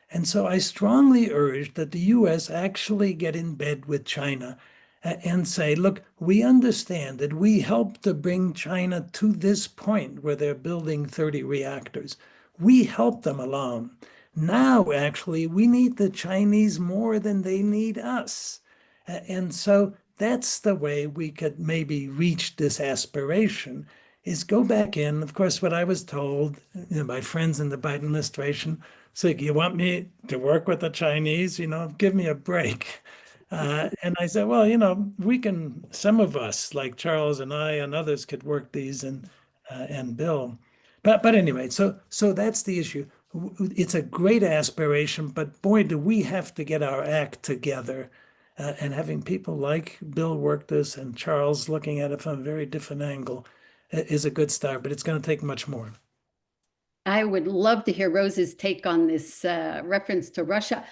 And so I strongly urge that the US actually get in bed with China and say, look, we understand that we helped to bring China to this point where they're building 30 reactors. We helped them along. Now, actually, we need the Chinese more than they need us. And so that's the way we could maybe reach this aspiration. is go back in. Of course, what I was told, by friends in the Biden administration, so you want me to work with the Chinese, give me a break. And I said, well, we can, some of us, like Charles and I and others, could work these and Bill. But anyway, so that's the issue. It's a great aspiration, but boy, do we have to get our act together. And having people like Bill work this and Charles looking at it from a very different angle is a good start, but it's going to take much more. I would love to hear Rose's take on this reference to Russia.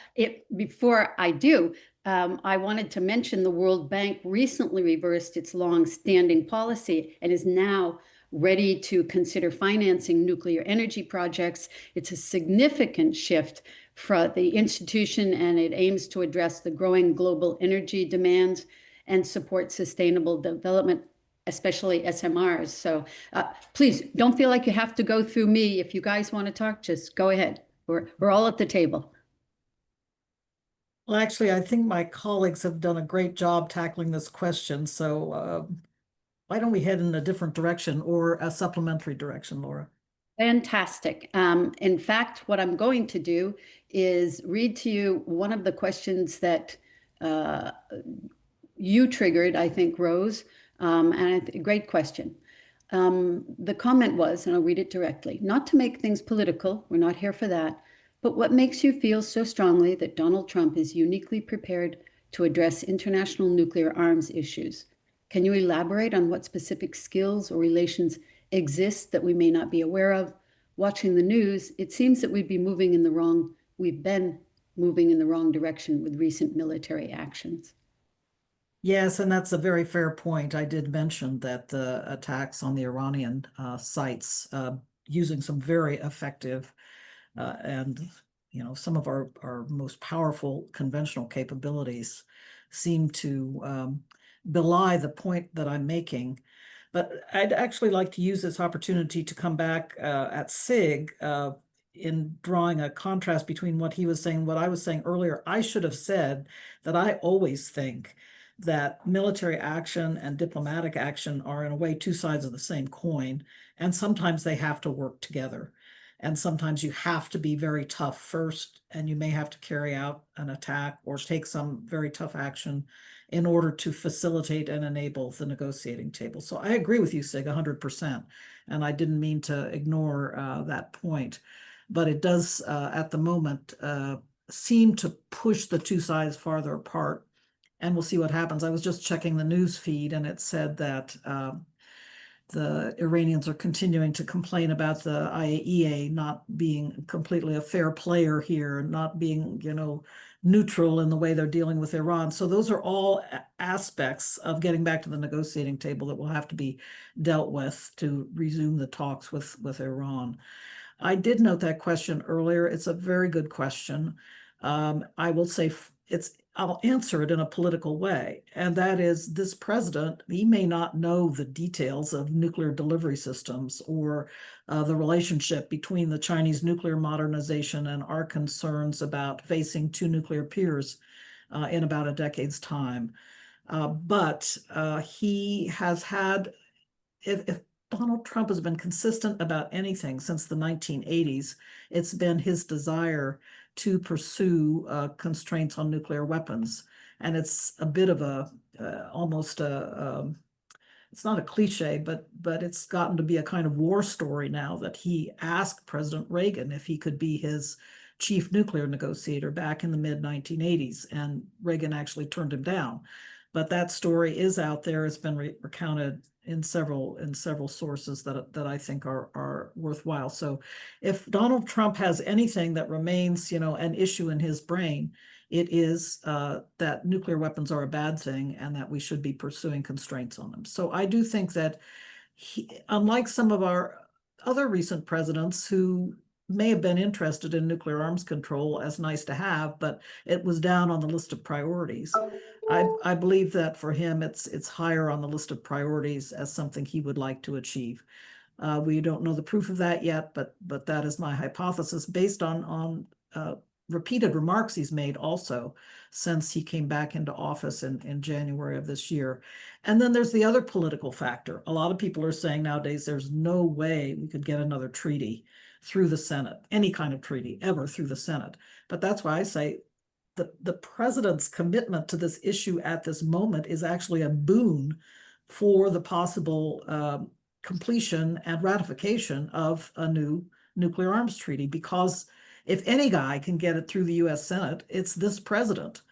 Before I do, I wanted to mention the World Bank recently reversed its long-standing policy and is now ready to consider financing nuclear energy projects. It's a significant shift for the institution, and it aims to address the growing global energy demands and support sustainable development, especially SMRs. So please don't feel like you have to go through me. If you guys want to talk, just go ahead. We're all at the table. Well, actually, I think my colleagues have done a great job tackling this question. So why don't we head in a different direction or a supplementary direction, Laura? Fantastic. In fact, what I'm going to do is read to you one of the questions that you triggered, I think, Rose. And a great question. The comment was, and I'll read it directly, not to make things political, we're not here for that, but what makes you feel so strongly that Donald Trump is uniquely prepared to address international nuclear arms issues? Can you elaborate on what specific skills or relations exist that we may not be aware of? Watching the news, it seems that we've been moving in the wrong direction with recent military actions. Yes, and that's a very fair point. I did mention that the attacks on the Iranian sites using some very effective and some of our most powerful conventional capabilities seem to belie the point that I'm making. But I'd actually like to use this opportunity to come back at SIG in drawing a contrast between what he was saying and what I was saying earlier. I should have said that I always think that military action and diplomatic action are in a way two sides of the same coin, and sometimes they have to work together. And sometimes you have to be very tough first, and you may have to carry out an attack or take some very tough action in order to facilitate and enable the negotiating table. So I agree with you, Sig, 100%. And I didn't mean to ignore that point. But it does, at the moment, seem to push the two sides farther apart. And we'll see what happens. I was just checking the news feed, and it said that the Iranians are continuing to complain about the IAEA not being completely a fair player here, not being, neutral in the way they're dealing with Iran. So those are all aspects of getting back to the negotiating table that will have to be dealt with to resume the talks with Iran. I did note that question earlier. It's a very good question. I will say I'll answer it in a political way. And that is, this president, he may not know the details of nuclear delivery systems or the relationship between the Chinese nuclear modernization and our concerns about facing two nuclear peers in about a decade's time. But he has had, if Donald Trump has been consistent about anything since the 1980s, it's been his desire to pursue constraints on nuclear weapons. And it's a bit of almost it's not a cliche, but it's gotten to be a kind of war story now that he asked President Reagan if he could be his chief nuclear negotiator back in the mid-1980s, and Reagan actually turned him down. But that story is out there. It's been recounted in several sources that I think are worthwhile. So if Donald Trump has anything that remains, an issue in his brain, it is that nuclear weapons are a bad thing and that we should be pursuing constraints on them. So I do think that unlike some of our other recent presidents who may have been interested in nuclear arms control as nice to have, but it was down on the list of priorities. I believe that for him, it's higher on the list of priorities as something he would like to achieve. We don't know the proof of that yet, but that is my hypothesis based on repeated remarks he's made also since he came back into office in January of this year. And then there's the other political factor. A lot of people are saying nowadays there's no way we could get another treaty through the Senate, any kind of treaty ever through the Senate. But that's why I say the president's commitment to this issue at this moment is actually a boon for the possible completion and ratification of a new nuclear arms treaty, because if any guy can get it through the US Senate, it's this president.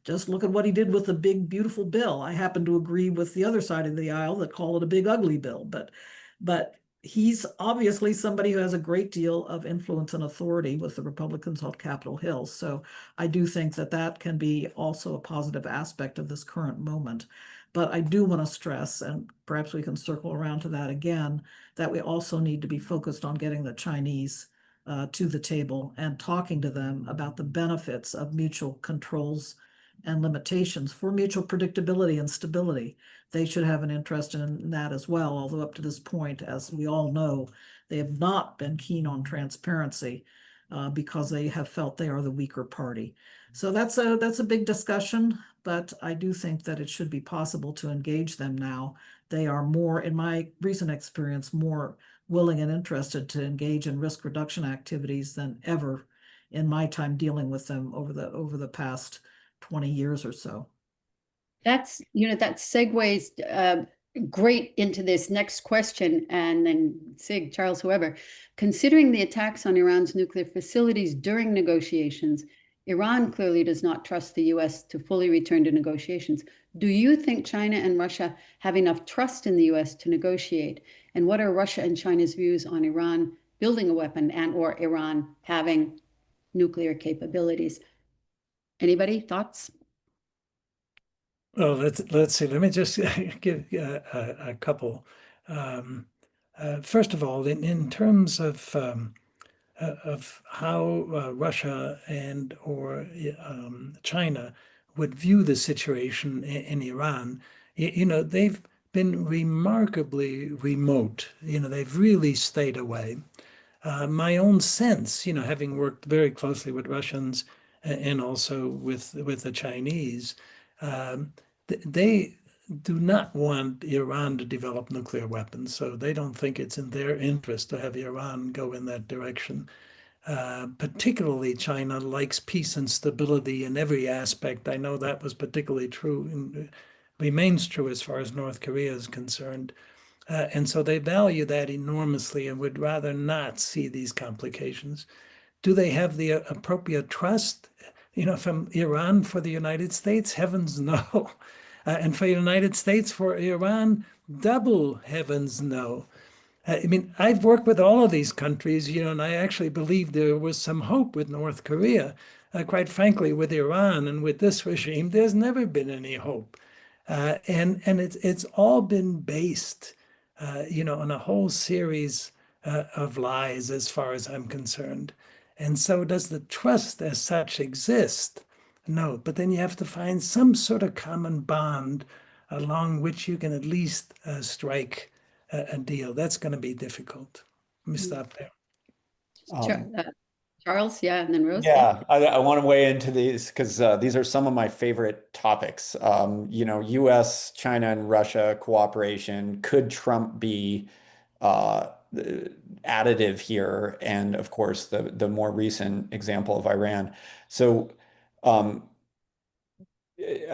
Just look at what he did with the big, beautiful bill. I happen to agree with the other side of the aisle that call it a big, ugly bill, but he's obviously somebody who has a great deal of influence and authority with the Republicans on Capitol Hill. So I do think that that can be also a positive aspect of this current moment. But I do want to stress, and perhaps we can circle around to that again, that we also need to be focused on getting the Chinese to the table and talking to them about the benefits of mutual controls and limitations for mutual predictability and stability. They should have an interest in that as well, although up to this point, as we all know, they have not been keen on transparency because they have felt they are the weaker party. So that's a big discussion, but I do think that it should be possible to engage them now. They are more, in my recent experience, more willing and interested to engage in risk reduction activities than ever in my time dealing with them over the past 20 years or so. That's, that segues great into this next question. And then Sig, Charles, whoever, considering the attacks on Iran's nuclear facilities during negotiations, Iran clearly does not trust the US to fully return to negotiations. Do you think China and Russia have enough trust in the US to negotiate? And what are Russia and China's views on Iran building a weapon and or Iran having nuclear capabilities? Anybody, thoughts? Well, let's see. Let me just give a couple. First of all, in terms of how Russia and or China would view the situation in Iran, they've been remarkably remote. They've really stayed away. My own sense, having worked very closely with Russians and also with the Chinese, they do not want Iran to develop nuclear weapons. So they don't think it's in their interest to have Iran go in that direction. Particularly China likes peace and stability in every aspect. I know that was particularly true and remains true as far as North Korea is concerned. And so they value that enormously and would rather not see these complications. Do they have the appropriate trust, from Iran for the United States? Heavens no. And for the United States for Iran, double heavens no. I've worked with all of these countries, and I actually believe there was some hope with North Korea. Quite frankly, with Iran and with this regime, there's never been any hope. And it's all been based, on a whole series of lies as far as I'm concerned. And so does the trust as such exist? No, but then you have to find some sort of common bond along which you can at least strike a deal. That's going to be difficult. Let me stop there. Charles, yeah, and then Rose. Yeah, I want to weigh into these because these are some of my favorite topics. US, China, and Russia cooperation. Could Trump be additive here? And of course, the more recent example of Iran. So I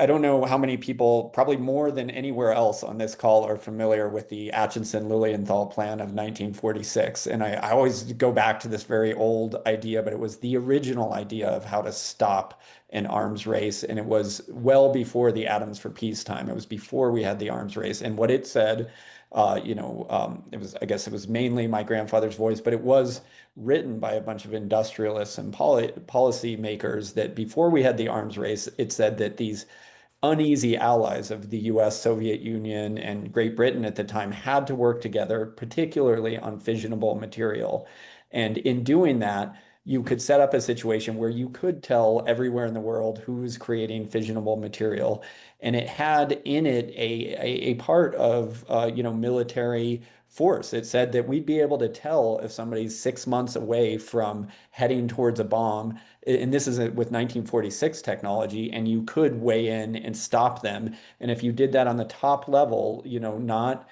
don't know how many people, probably more than anywhere else on this call, are familiar with the Acheson-Lilienthal Plan of 1946. And I always go back to this very old idea, but it was the original idea of how to stop an arms race. And it was well before the Atoms for Peace time. It was before we had the arms race. And what it said, it was mainly my grandfather's voice, but it was written by a bunch of industrialists and policy makers that before we had the arms race, it said that these uneasy allies of the US, Soviet Union, and Great Britain at the time had to work together, particularly on fissionable material. And in doing that, you could set up a situation where you could tell everywhere in the world who's creating fissionable material. And it had in it a part of, military force. It said that we'd be able to tell if somebody's 6 months away from heading towards a bomb, and this is with 1946 technology, and you could weigh in and stop them. And if you did that on the top level, not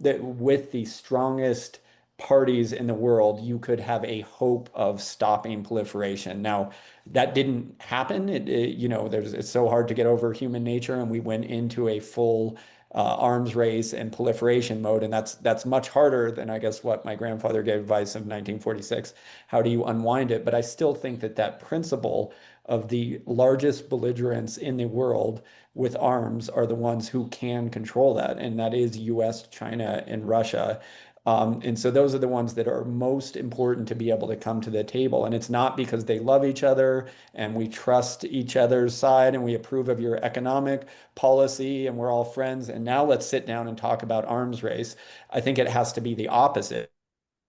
that with the strongest parties in the world, you could have a hope of stopping proliferation. Now, that didn't happen. It's so hard to get over human nature, and we went into a full arms race and proliferation mode, and that's much harder than, I guess, what my grandfather gave advice of 1946. How do you unwind it? But I still think that principle of the largest belligerents in the world with arms are the ones who can control that, and that is US, China, and Russia. And so those are the ones that are most important to be able to come to the table. And it's not because they love each other and we trust each other's side and we approve of your economic policy and we're all friends. And now let's sit down and talk about arms race. I think it has to be the opposite.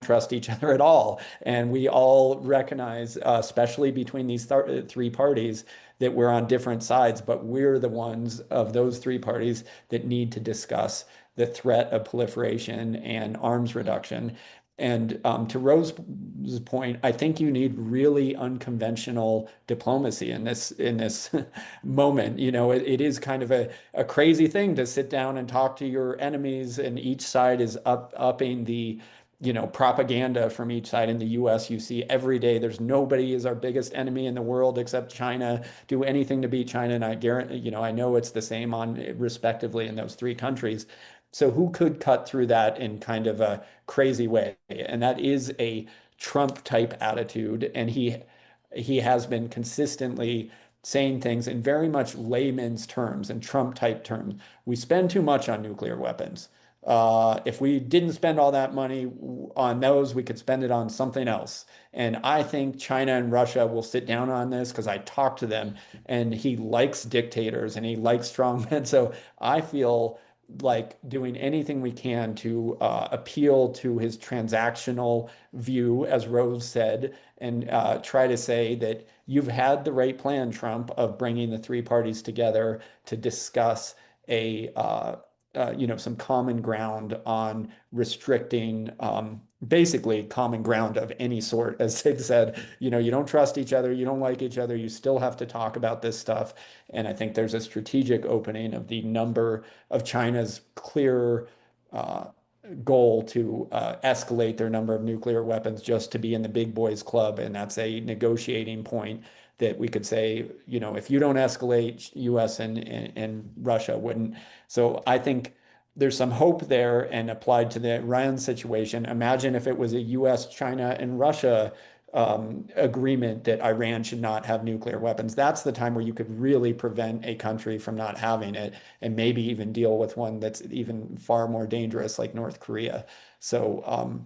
Trust each other at all. And we all recognize, especially between these three parties, that we're on different sides, but we're the ones of those three parties that need to discuss the threat of proliferation and arms reduction. And to Rose's point, I think you need really unconventional diplomacy in this moment. It is kind of a crazy thing to sit down and talk to your enemies, and each side is upping the propaganda from each side. In the US, you see every day there's nobody is our biggest enemy in the world except China. Do anything to beat China. And I guarantee, I know it's the same respectively in those three countries. So who could cut through that in kind of a crazy way? And that is a Trump type attitude. And he has been consistently saying things in very much layman's terms and Trump type terms. We spend too much on nuclear weapons. If we didn't spend all that money on those, we could spend it on something else. And I think China and Russia will sit down on this because I talked to them, and he likes dictators and he likes strongmen. So I feel like doing anything we can to appeal to his transactional view, as Rose said, and try to say that you've had the right plan, Trump, of bringing the three parties together to discuss some common ground on restricting, basically common ground of any sort. As they've said, you don't trust each other, you don't like each other, you still have to talk about this stuff. And I think there's a strategic opening of the number of China's clear goal to escalate their number of nuclear weapons just to be in the big boys club. And that's a negotiating point that we could say, if you don't escalate, US and Russia wouldn't. So I think there's some hope there, and applied to the Iran situation. Imagine if it was a US, China, and Russia agreement that Iran should not have nuclear weapons. That's the time where you could really prevent a country from not having it, and maybe even deal with one that's even far more dangerous, like North Korea. So,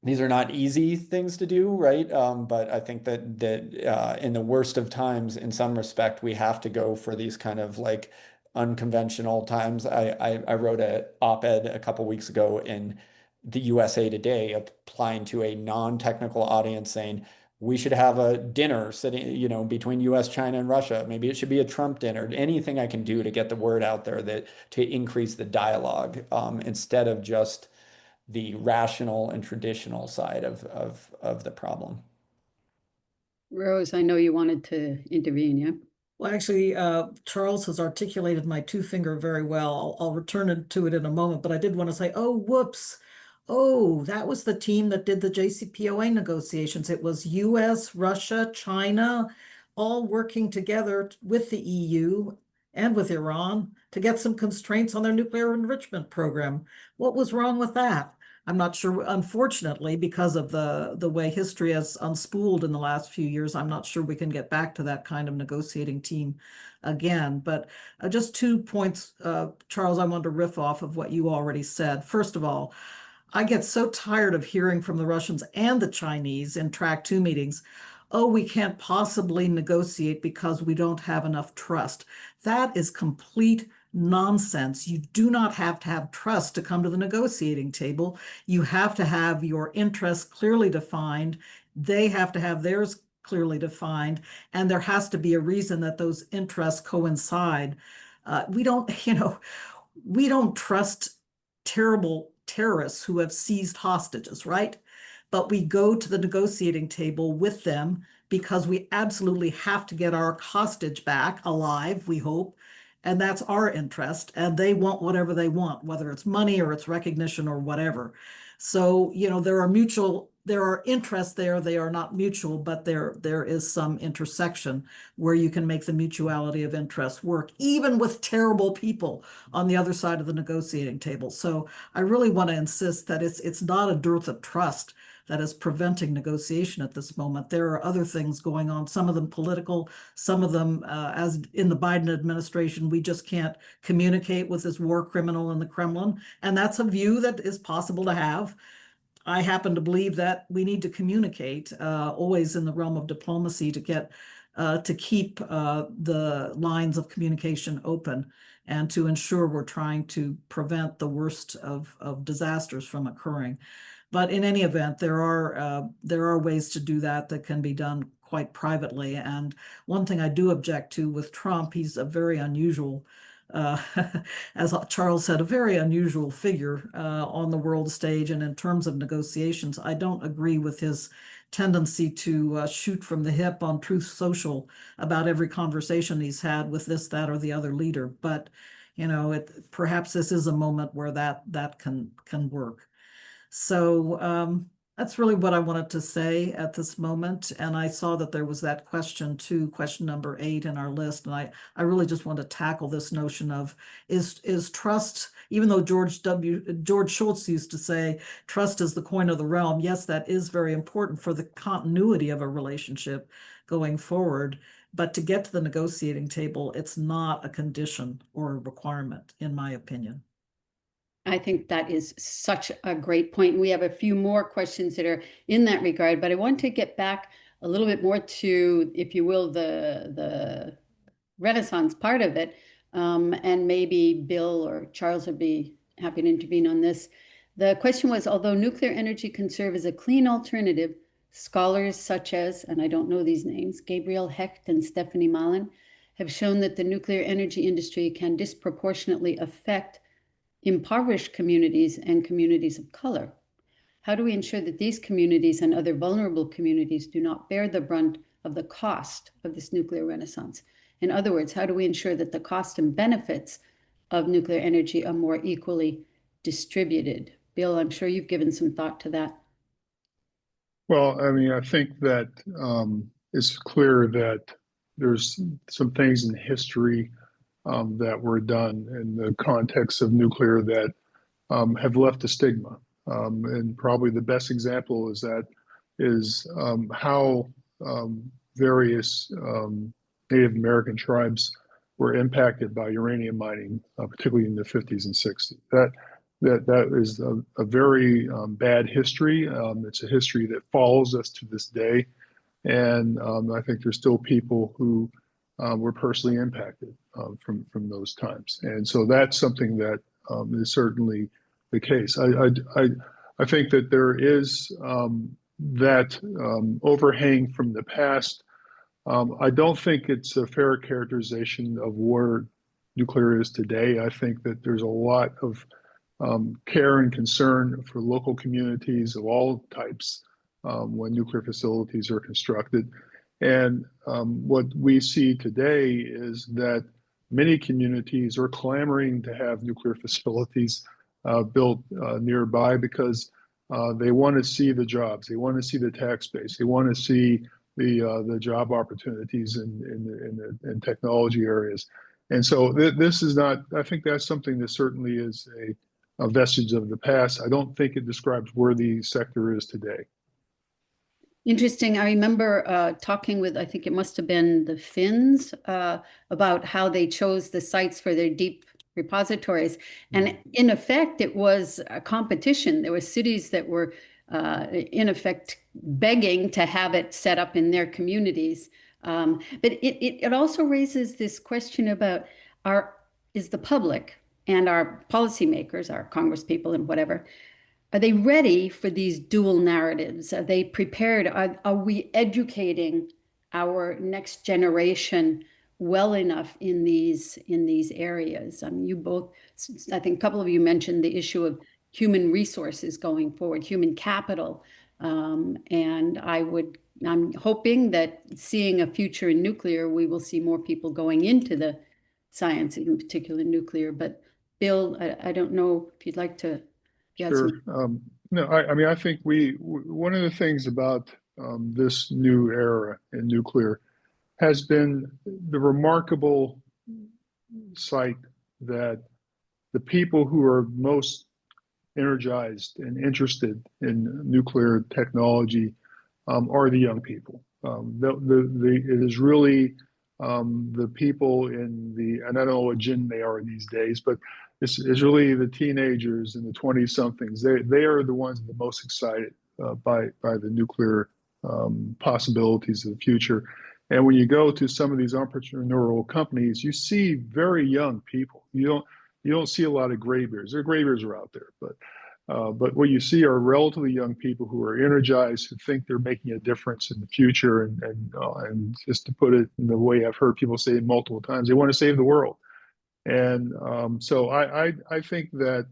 these are not easy things to do, right? But I think that in the worst of times, in some respect, we have to go for these kind of like unconventional times. I wrote an op-ed a couple weeks ago in the USA Today, applying to a non-technical audience, saying we should have a dinner sitting, between US, China, and Russia. Maybe it should be a Trump dinner. Anything I can do to get the word out there to increase the dialogue, instead of just the rational and traditional side of the problem. Rose, I know you wanted to intervene, yeah? Well, actually, Charles has articulated my two finger very well. I'll return to it in a moment, but I did want to say, oh, whoops. Oh, that was the team that did the JCPOA negotiations. It was US, Russia, China, all working together with the EU and with Iran to get some constraints on their nuclear enrichment program. What was wrong with that? I'm not sure, unfortunately, because of the way history has unspooled in the last few years, I'm not sure we can get back to that kind of negotiating team again. But just 2 points, Charles, I wanted to riff off of what you already said. First of all, I get so tired of hearing from the Russians and the Chinese in track 2 meetings, oh, we can't possibly negotiate because we don't have enough trust. That is complete nonsense. You do not have to have trust to come to the negotiating table. You have to have your interests clearly defined. They have to have theirs clearly defined, and there has to be a reason that those interests coincide. We don't, we don't trust terrible terrorists who have seized hostages, right? But we go to the negotiating table with them because we absolutely have to get our hostage back alive, we hope. And that's our interest. And they want whatever they want, whether it's money or it's recognition or whatever. So, there are interests there. They are not mutual, but there is some intersection where you can make the mutuality of interest work, even with terrible people on the other side of the negotiating table. So I really want to insist that it's not a dearth of trust that is preventing negotiation at this moment. There are other things going on, some of them political, some of them, as in the Biden administration, we just can't communicate with this war criminal in the Kremlin. And that's a view that is possible to have. I happen to believe that we need to communicate, always in the realm of diplomacy, to keep the lines of communication open and to ensure we're trying to prevent the worst of disasters from occurring. But in any event, there are ways to do that can be done quite privately. And one thing I do object to with Trump, he's a very unusual, as Charles said, a very unusual figure on the world stage. And in terms of negotiations, I don't agree with his tendency to shoot from the hip on Truth Social about every conversation he's had with this, that, or the other leader. But perhaps this is a moment where that can work. So that's really what I wanted to say at this moment. And I saw that there was that question too, question number 8 in our list. And I really just want to tackle this notion of is trust, even though George Shultz used to say, trust is the coin of the realm. Yes, that is very important for the continuity of a relationship going forward. But to get to the negotiating table, it's not a condition or a requirement, in my opinion. I think that is such a great point. We have a few more questions that are in that regard, but I want to get back a little bit more to, if you will, the Renaissance part of it. And maybe Bill or Charles would be happy to intervene on this. The question was, although nuclear energy can serve as a clean alternative, scholars such as, and I don't know these names, Gabriel Hecht and Stephanie Malin, have shown that the nuclear energy industry can disproportionately affect impoverished communities and communities of color. How do we ensure that these communities and other vulnerable communities do not bear the brunt of the cost of this nuclear renaissance? In other words, how do we ensure that the cost and benefits of nuclear energy are more equally distributed? Bill, I'm sure you've given some thought to that. Well, I mean, I think that it's clear that there's some things in history that were done in the context of nuclear that have left a stigma. And probably the best example is how various Native American tribes were impacted by uranium mining, particularly in the 50s and 60s. That is a very bad history. It's a history that follows us to this day. And I think there's still people who were personally impacted from those times. And so that's something that is certainly the case. I think that there is that overhang from the past. I don't think it's a fair characterization of where nuclear is today. I think that there's a lot of care and concern for local communities of all types when nuclear facilities are constructed. And what we see today is that many communities are clamoring to have nuclear facilities built nearby because they want to see the jobs, they want to see the tax base, they want to see the job opportunities in technology areas. And so this is not, I think that's something that certainly is a vestige of the past. I don't think it describes where the sector is today. Interesting. I remember talking with, I think it must have been the Finns, about how they chose the sites for their deep repositories. And in effect, it was a competition. There were cities that were, in effect, begging to have it set up in their communities. But it also raises this question about is the public and our policymakers, our congresspeople and whatever, are they ready for these dual narratives? Are they prepared? Are we educating our next generation well enough in these areas? I mean, you both, I think a couple of you mentioned the issue of human resources going forward, human capital. And I'm hoping that seeing a future in nuclear, we will see more people going into the science, in particular nuclear. But Bill, I don't know if you'd like to. Sure. No, I mean, I think one of the things about this new era in nuclear has been the remarkable sight that the people who are most energized and interested in nuclear technology are the young people. It is really the people in the, and I don't know what gen they are these days, but it's really the teenagers and the 20-somethings. They are the ones that are the most excited by the nuclear possibilities of the future. And when you go to some of these entrepreneurial companies, you see very young people. You don't see a lot of graybeards. There graybeards are out there, but what you see are relatively young people who are energized, who think they're making a difference in the future, and just to put it in the way I've heard people say it multiple times, they want to save the world. And so I think that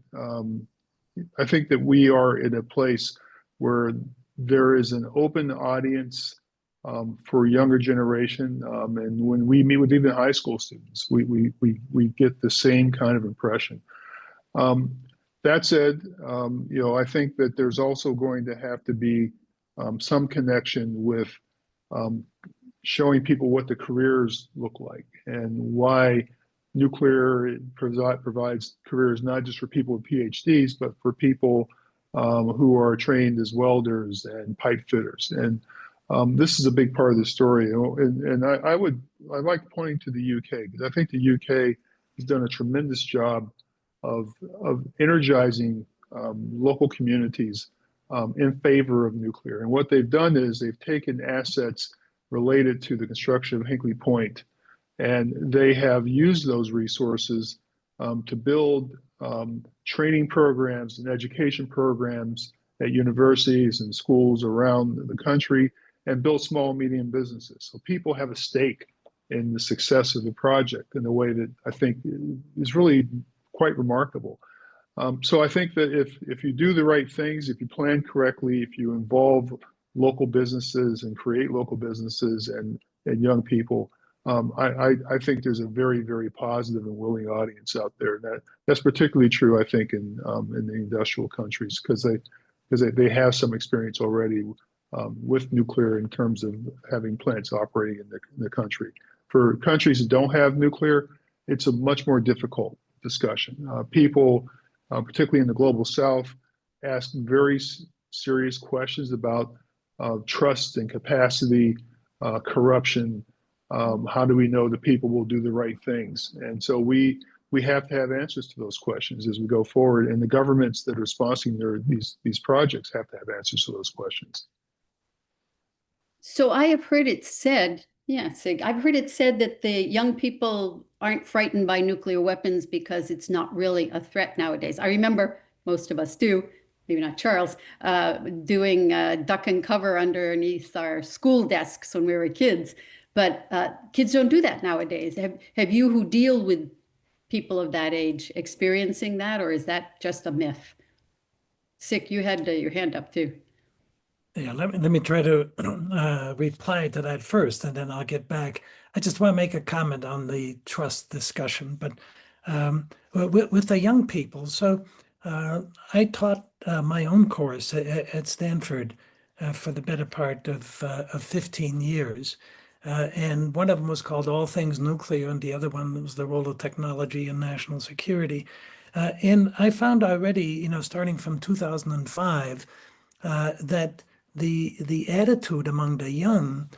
we are in a place where there is an open audience for younger generation, and when we meet with even high school students, we get the same kind of impression. That said, I think that there's also going to have to be some connection with showing people what the careers look like and why nuclear provides careers not just for people with PhDs, but for people who are trained as welders and pipe fitters. And this is a big part of the story. And I like pointing to the UK, because I think the UK has done a tremendous job of energizing local communities in favor of nuclear. And what they've done is they've taken assets related to the construction of Hinkley Point, and they have used those resources to build training programs and education programs at universities and schools around the country, and build small and medium businesses. So people have a stake in the success of the project in a way that I think is really quite remarkable. So I think that if you do the right things, if you plan correctly, if you involve local businesses and create local businesses and young people, I think there's a very, very positive and willing audience out there. And that's particularly true, I think, in the industrial countries, because they have some experience already with nuclear in terms of having plants operating in the country. For countries that don't have nuclear, it's a much more difficult discussion. People, particularly in the global south, ask very serious questions about trust and capacity, corruption. How do we know that people will do the right things? And so we have to have answers to those questions as we go forward. And the governments that are sponsoring these projects have to have answers to those questions. So I have heard it said, Sig, I've heard it said that the young people aren't frightened by nuclear weapons because it's not really a threat nowadays. I remember, most of us do, maybe not Charles, doing duck and cover underneath our school desks when we were kids. But kids don't do that nowadays. Have you, who deal with people of that age, experiencing that, or is that just a myth? Sig, you had your hand up too. Yeah, let me try to reply to that first, and then I'll get back. I just want to make a comment on the trust discussion, but with the young people. So I taught my own course at Stanford for the better part of 15 years. And one of them was called All Things Nuclear, and the other one was the role of technology in national security. And I found already, starting from 2005, that the attitude among the young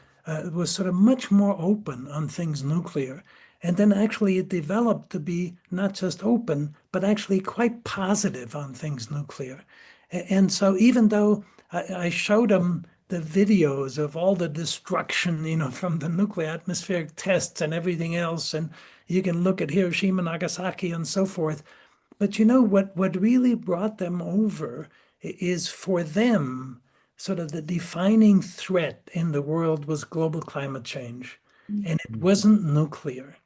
was sort of much more open on things nuclear. And then actually it developed to be not just open, but actually quite positive on things nuclear. And so even though I showed them the videos of all the destruction, from the nuclear atmospheric tests and everything else, and You can look at Hiroshima, Nagasaki, and so forth. But you know what really brought them over is, for them, sort of the defining threat in the world was global climate change. And it wasn't nuclear.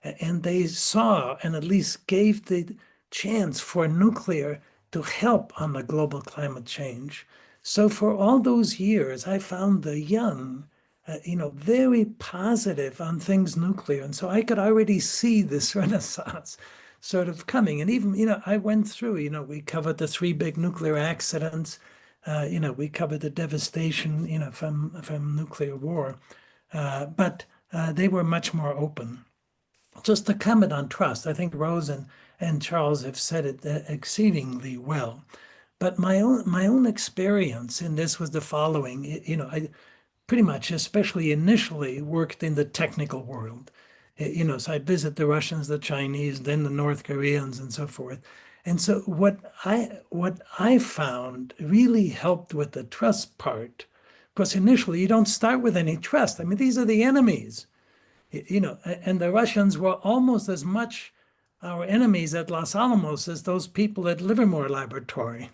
And they saw, and at least gave the chance for nuclear to help on the global climate change. So for all those years, I found the young, very positive on things nuclear. And so I could already see this renaissance sort of coming. And even, I went through, we covered the 3 big nuclear accidents. We covered the devastation, from nuclear war. But they were much more open. Just to comment on trust, I think Rose and Charles have said it exceedingly well. But my own experience in this was the following. I pretty much, especially initially, worked in the technical world. So I'd visit the Russians, the Chinese, then the North Koreans, and so forth. And so what I found really helped with the trust part, because initially you don't start with any trust. I mean, these are the enemies. And the Russians were almost as much our enemies at Los Alamos as those people at Livermore Laboratory.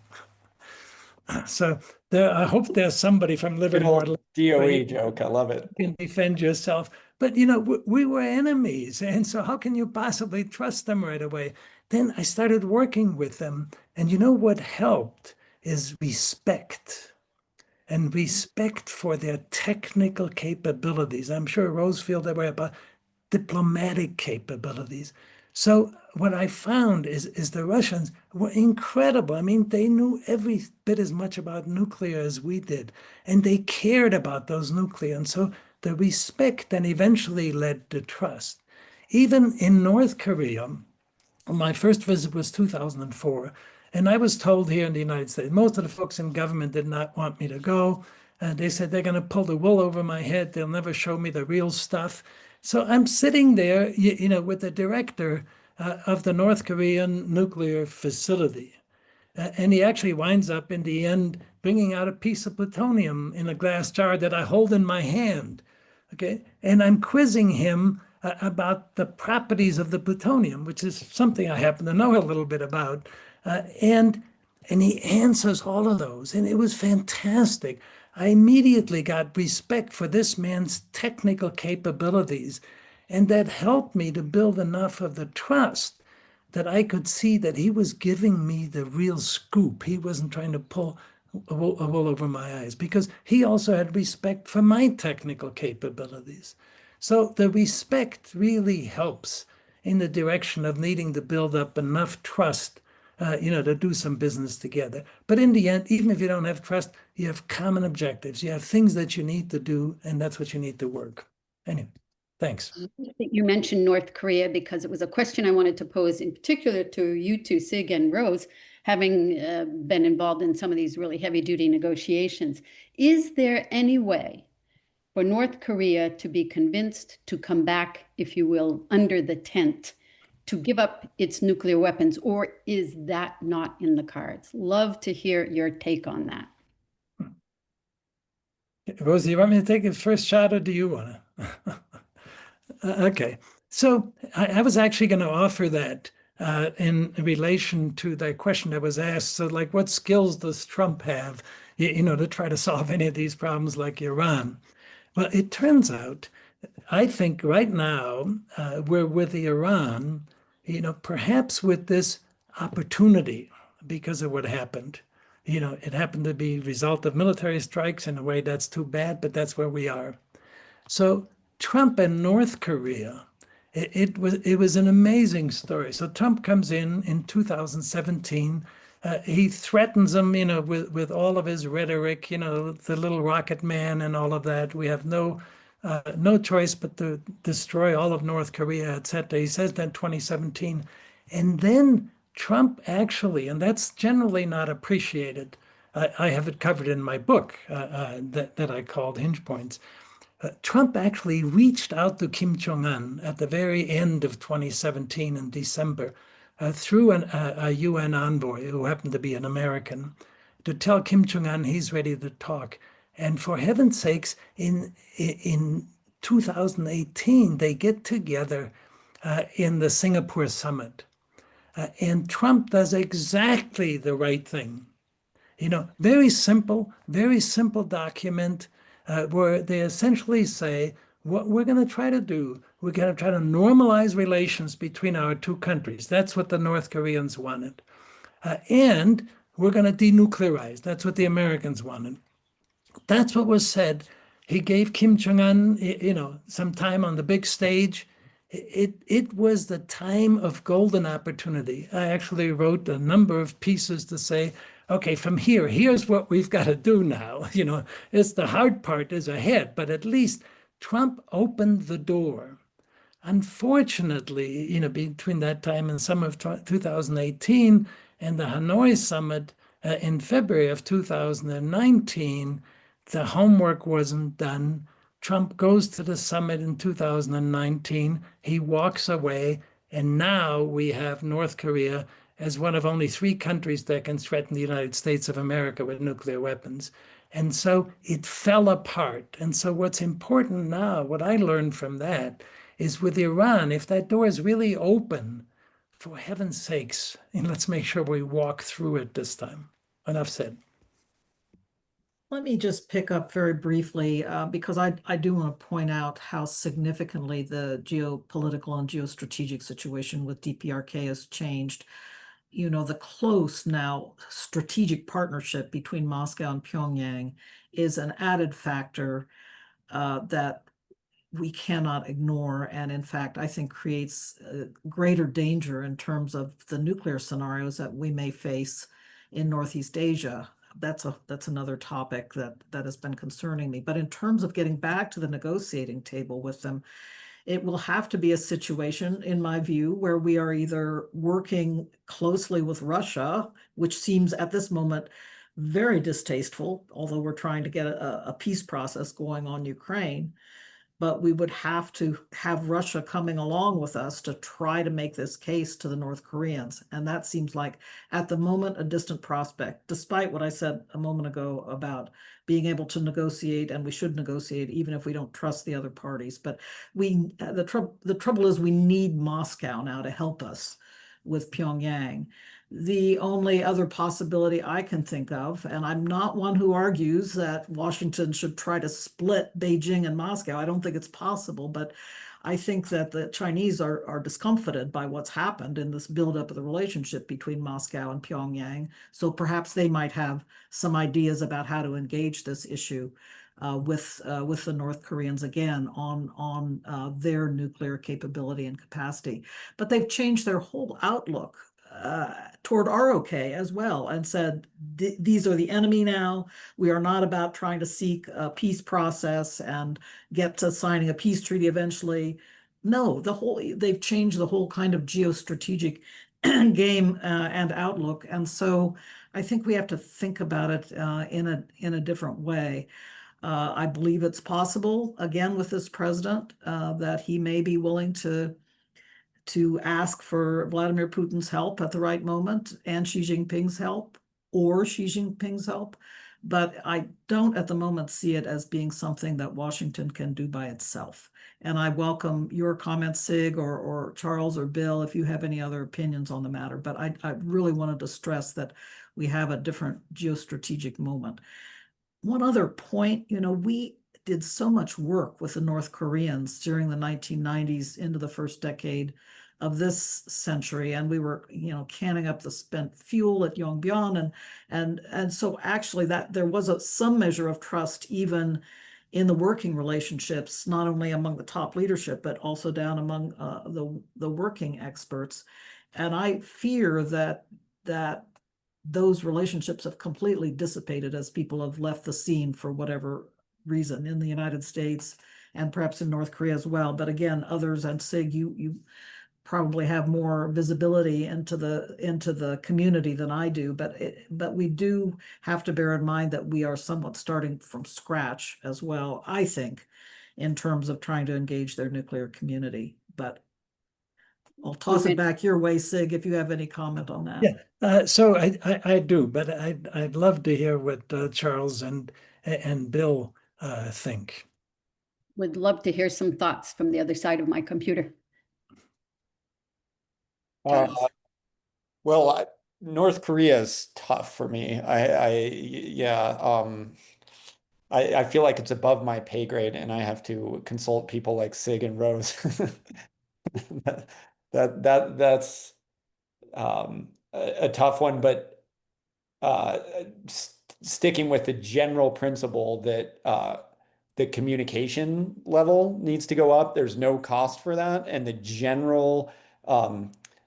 So I hope there's somebody from Livermore DOE joke. I love it. You can defend yourself. But, we were enemies. And so how can you possibly trust them right away? Then I started working with them. And what helped is respect. And respect for their technical capabilities. I'm sure Rose felt that way about diplomatic capabilities. So what I found is the Russians were incredible. I mean, they knew every bit as much about nuclear as we did, and they cared about those nuclear. And so the respect then eventually led to trust. Even in North Korea, my first visit was 2004. And I was told here in the United States, most of the folks in government did not want me to go. And they said they're going to pull the wool over my head. They'll never show me the real stuff. So I'm sitting there, with the director of the North Korean nuclear facility. And he actually winds up in the end bringing out a piece of plutonium in a glass jar that I hold in my hand. Okay. And I'm quizzing him about the properties of the plutonium, which is something I happen to know a little bit about. And he answers all of those, and it was fantastic. I immediately got respect for this man's technical capabilities, and that helped me to build enough of the trust that I could see that he was giving me the real scoop. He wasn't trying to pull a wool over my eyes, because he also had respect for my technical capabilities. So the respect really helps in the direction of needing to build up enough trust to do some business together. But in the end, even if you don't have trust, you have common objectives. You have things that you need to do, and that's what you need to work. Anyway, thanks. You mentioned North Korea because it was a question I wanted to pose in particular to you two, Sig and Rose, having been involved in some of these really heavy-duty negotiations. Is there any way for North Korea to be convinced to come back, if you will, under the tent, to give up its nuclear weapons, or is that not in the cards? Love to hear your take on that. Rosie, you want me to take the first shot, or do you want to? Okay. So I was actually going to offer that in relation to the question that was asked. So like, what skills does Trump have, to try to solve any of these problems like Iran? Well, it turns out, I think right now, we're with Iran, perhaps with this opportunity because of what happened. It happened to be a result of military strikes. In a way, that's too bad, but that's where we are. So Trump and North Korea, it was an amazing story. So Trump comes in 2017. He threatens them, with all of his rhetoric, the little rocket man and all of that. We have no choice but to destroy all of North Korea, etc. He says that in 2017. And then Trump actually, and that's generally not appreciated. I have it covered in my book that I called Hinge Points. Trump actually reached out to Kim Jong-un at the very end of 2017 in December through a UN envoy who happened to be an American to tell Kim Jong-un he's ready to talk. And for heaven's sakes, in 2018, they get together in the Singapore summit. And Trump does exactly the right thing. Very simple document where they essentially say, what we're going to try to do, we're going to try to normalize relations between our two countries. That's what the North Koreans wanted. And we're going to denuclearize. That's what the Americans wanted. That's what was said. He gave Kim Jong-un, some time on the big stage. It was the time of golden opportunity. I actually wrote a number of pieces to say, okay, from here's what we've got to do now. It's the hard part is ahead, but at least Trump opened the door. Unfortunately, between that time and summer of 2018 and the Hanoi summit in February of 2019, the homework wasn't done. Trump goes to the summit in 2019. He walks away, and now we have North Korea as one of only 3 countries that can threaten the United States of America with nuclear weapons. And so it fell apart. And so what's important now, what I learned from that, is with Iran, if that door is really open, for heaven's sakes, let's make sure we walk through it this time. Enough said. Let me just pick up very briefly, because I do want to point out how significantly the geopolitical and geostrategic situation with DPRK has changed. The close now strategic partnership between Moscow and Pyongyang is an added factor that we cannot ignore, and in fact, I think creates greater danger in terms of the nuclear scenarios that we may face in Northeast Asia. That's another topic that has been concerning me. But in terms of getting back to the negotiating table with them, it will have to be a situation, in my view, where we are either working closely with Russia, which seems at this moment very distasteful, although we're trying to get a peace process going on Ukraine. But we would have to have Russia coming along with us to try to make this case to the North Koreans. And that seems like, at the moment, a distant prospect, despite what I said a moment ago about being able to negotiate, and we should negotiate even if we don't trust the other parties. But the trouble is we need Moscow now to help us with Pyongyang. The only other possibility I can think of, and I'm not one who argues that Washington should try to split Beijing and Moscow. I don't think it's possible, but I think that the Chinese are discomfited by what's happened in this buildup of the relationship between Moscow and Pyongyang. So perhaps they might have some ideas about how to engage this issue with the North Koreans again on their nuclear capability and capacity. But they've changed their whole outlook toward ROK as well, and said, these are the enemy now. We are not about trying to seek a peace process and get to signing a peace treaty eventually. No, they've changed the whole kind of geostrategic game and outlook. And so I think we have to think about it in a different way. I believe it's possible, again, with this president, that he may be willing to ask for Vladimir Putin's help at the right moment, and Xi Jinping's help, or Xi Jinping's help. But I don't at the moment see it as being something that Washington can do by itself. And I welcome your comments, Sig, or Charles, or Bill, if you have any other opinions on the matter. But I really wanted to stress that we have a different geostrategic moment. One other point, we did so much work with the North Koreans during the 1990s into the first decade of this century, and we were, canning up the spent fuel at Yongbyon, and so actually that there was some measure of trust even in the working relationships, not only among the top leadership but also down among the working experts. And I fear that those relationships have completely dissipated as people have left the scene for whatever reason in the United States and perhaps in North Korea as well. But again, others, and Sig, you probably have more visibility into the community than I do, but we do have to bear in mind that we are somewhat starting from scratch as well, I think, in terms of trying to engage their nuclear community. But I'll toss it back your way, Sig, if you have any comment on that. Yeah, so I do, but I'd love to hear what Charles and Bill think. Would love to hear some thoughts from the other side of my computer. Uh, well, North Korea is tough for me. Yeah, I feel like it's above my pay grade, and I have to consult people like Sig and Rose. That's a tough one, but sticking with the general principle that the communication level needs to go up. There's no cost for that, and the general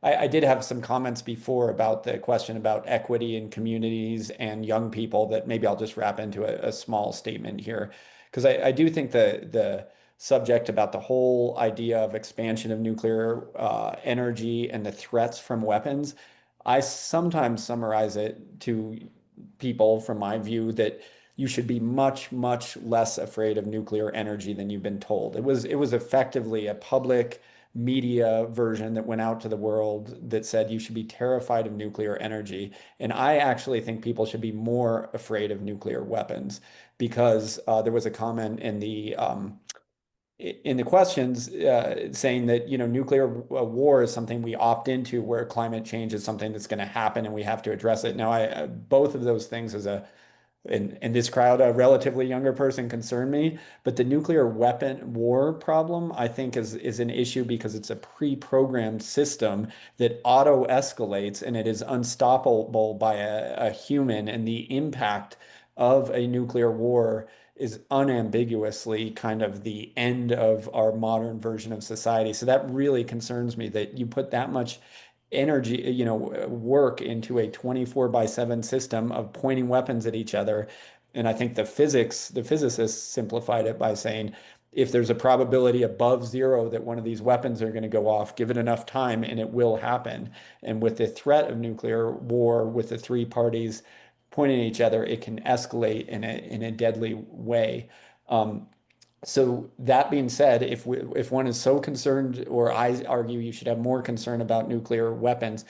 I did have some comments before about the question about equity in communities and young people that maybe I'll just wrap into a small statement here because I do think the subject about the whole idea of expansion of nuclear energy and the threats from weapons. I sometimes summarize it to people from my view that you should be much, much less afraid of nuclear energy than you've been told. It was effectively a public media version that went out to the world that said you should be terrified of nuclear energy. And I actually think people should be more afraid of nuclear weapons because there was a comment in the questions saying that nuclear war is something we opt into where climate change is something that's going to happen and we have to address it. Now, I both of those things as in this crowd, a relatively younger person concern me, but the nuclear weapon war problem, I think, is an issue because it's a pre-programmed system that auto escalates and it is unstoppable by a human, and the impact of a nuclear war is unambiguously kind of the end of our modern version of society. So that really concerns me that you put that much energy, work into a 24/7 system of pointing weapons at each other. And I think the physicists simplified it by saying if there's a probability above zero that one of these weapons are going to go off, give it enough time and it will happen. And with the threat of nuclear war, with the three parties pointing at each other, it can escalate in a deadly way. So that being said, if one is so concerned, or I argue you should have more concern about nuclear weapons,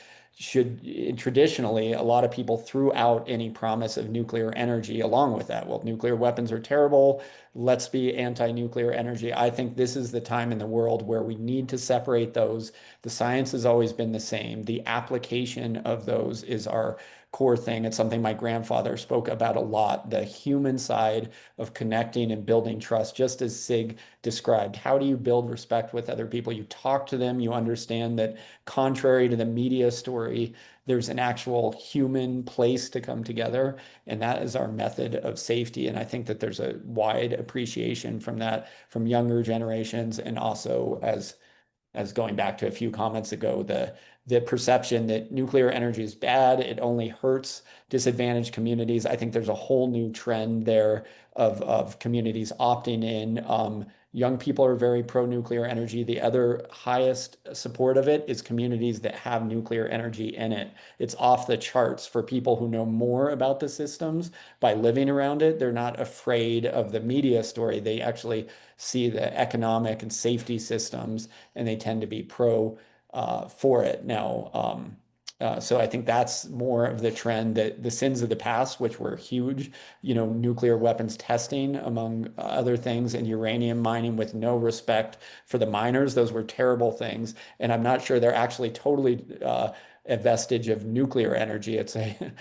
traditionally a lot of people threw out any promise of nuclear energy along with that. Well, nuclear weapons are terrible. Let's be anti-nuclear energy. I think this is the time in the world where we need to separate those. The science has always been the same. The application of those is our core thing. It's something my grandfather spoke about a lot, the human side of connecting and building trust, just as Sig described. How do you build respect with other people? You talk to them, you understand that contrary to the media story, there's an actual human place to come together, and that is our method of safety. And I think that there's a wide appreciation from that from younger generations, and also as going back to a few comments ago, the perception that nuclear energy is bad, it only hurts disadvantaged communities. I think there's a whole new trend there of communities opting in. Young people are very pro-nuclear energy. The other highest support of it is communities that have nuclear energy in it. It's off the charts for people who know more about the systems by living around it. They're not afraid of the media story. They actually see the economic and safety systems, and they tend to be pro for it now. So I think that's more of the trend, that the sins of the past, which were huge, nuclear weapons testing, among other things, and uranium mining with no respect for the miners. Those were terrible things. And I'm not sure they're actually totally a vestige of nuclear energy. It's a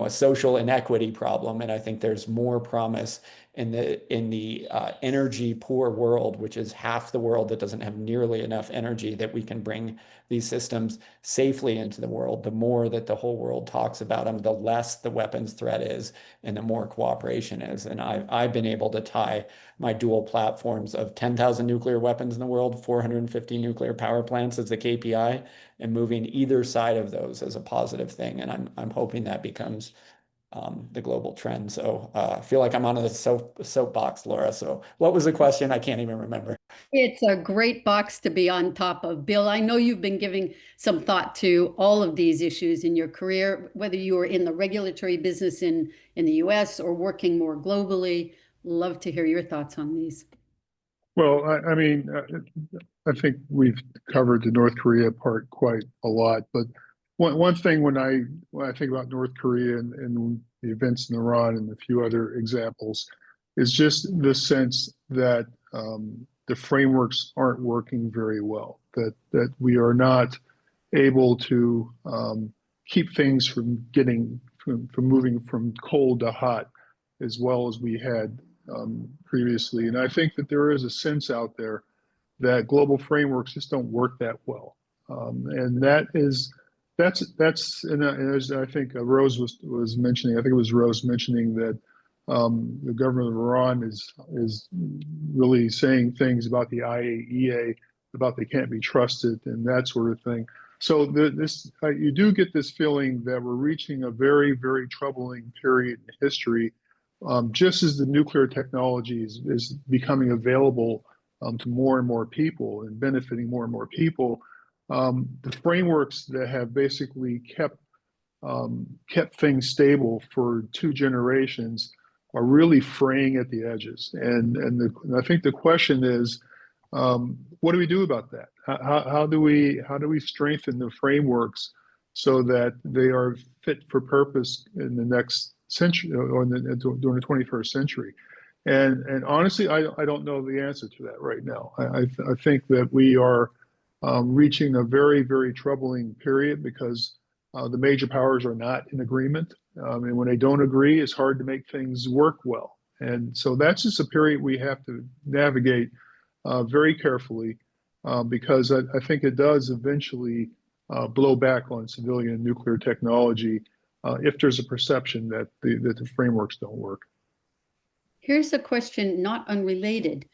social inequity problem. And I think there's more promise in the energy poor world, which is half the world that doesn't have nearly enough energy, that we can bring these systems safely into the world. The more that the whole world talks about them, the less the weapons threat is, and the more cooperation is. And I've been able to tie my dual platforms of 10,000 nuclear weapons in the world, 450 nuclear power plants as the KPI, and moving either side of those as a positive thing. And I'm hoping that becomes the global trend. So I feel like I'm on the soapbox, Laura. So what was the question? I can't even remember. It's a great box to be on top of. Bill, I know you've been giving some thought to all of these issues in your career, whether you were in the regulatory business in the US or working more globally. Love to hear your thoughts on these. Well, I mean, I think we've covered the North Korea part quite a lot, but one thing when I think about North Korea and the events in Iran and a few other examples is just the sense that the frameworks aren't working very well, that we are not able to keep things from moving from cold to hot as well as we had previously. And I think that there is a sense out there that global frameworks just don't work that well. And that's and as I think Rose was mentioning, I think it was Rose mentioning that the government of Iran is really saying things about the IAEA, about they can't be trusted and that sort of thing. So you do get this feeling that we're reaching a very, very troubling period in history, just as the nuclear technology is becoming available to more and more people and benefiting more and more people. The frameworks that have basically kept things stable for 2 generations are really fraying at the edges. And I think the question is, what do we do about that? How do we strengthen the frameworks so that they are fit for purpose in the next century or during the 21st century? And honestly, I don't know the answer to that right now. I think that we are reaching a very, very troubling period because the major powers are not in agreement. And when they don't agree, it's hard to make things work well. And so that's just a period we have to navigate very carefully because I think it does eventually blow back on civilian nuclear technology if there's a perception that the frameworks don't work. Here's a question not unrelated.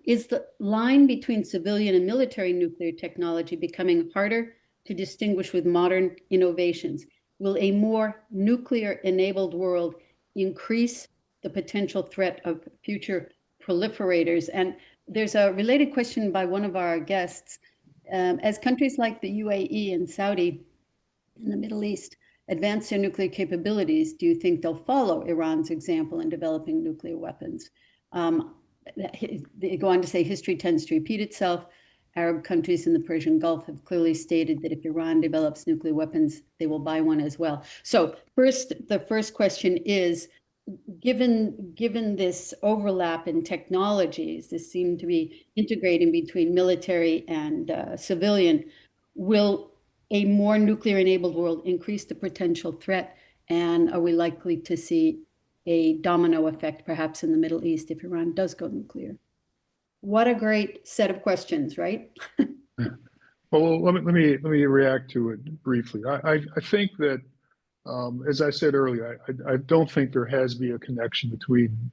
Is the line between civilian and military nuclear technology becoming harder to distinguish with modern innovations? Will a more nuclear-enabled world increase the potential threat of future proliferators? And there's a related question by one of our guests. As countries like the UAE and Saudi in the Middle East advance their nuclear capabilities, do you think they'll follow Iran's example in developing nuclear weapons? They go on to say history tends to repeat itself. Arab countries in the Persian Gulf have clearly stated that if Iran develops nuclear weapons, they will buy one as well. So the first question is, given this overlap in technologies, this seem to be integrating between military and civilian, will a more nuclear-enabled world increase the potential threat? And are we likely to see a domino effect, perhaps in the Middle East, if Iran does go nuclear? What a great set of questions, right? Well, let me react to it briefly. I think that, as I said earlier, I don't think there has to be a connection between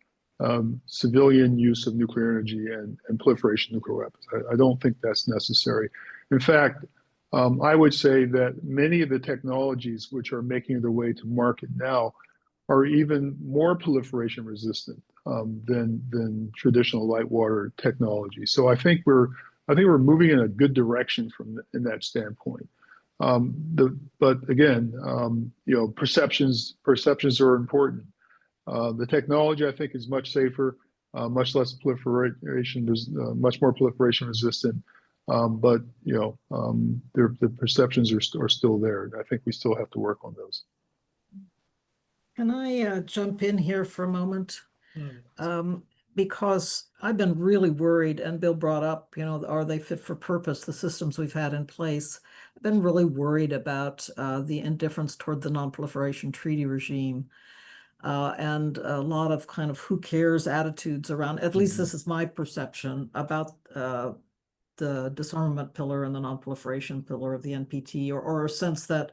civilian use of nuclear energy and proliferation of nuclear weapons. I don't think that's necessary. In fact, I would say that many of the technologies which are making their way to market now are even more proliferation resistant than traditional light water technology. So I think we're moving in a good direction in that standpoint. But again, perceptions are important. The technology I think is much safer, much less proliferation. There's much more proliferation resistant. But the perceptions are still there. And I think we still have to work on those. Can I jump in here for a moment? Because I've been really worried, and Bill brought up, are they fit for purpose, the systems we've had in place? I've been really worried about the indifference toward the non-proliferation treaty regime and a lot of kind of who cares attitudes around, at least this is my perception, about the disarmament pillar and the non-proliferation pillar of the NPT, or a sense that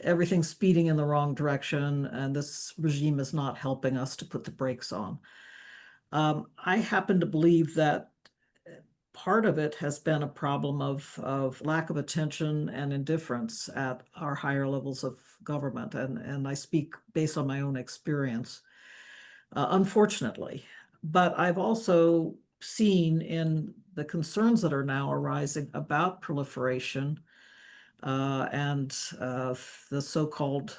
everything's speeding in the wrong direction and this regime is not helping us to put the brakes on. I happen to believe that part of it has been a problem of lack of attention and indifference at our higher levels of government. And I speak based on my own experience, unfortunately. But I've also seen in the concerns that are now arising about proliferation and the so-called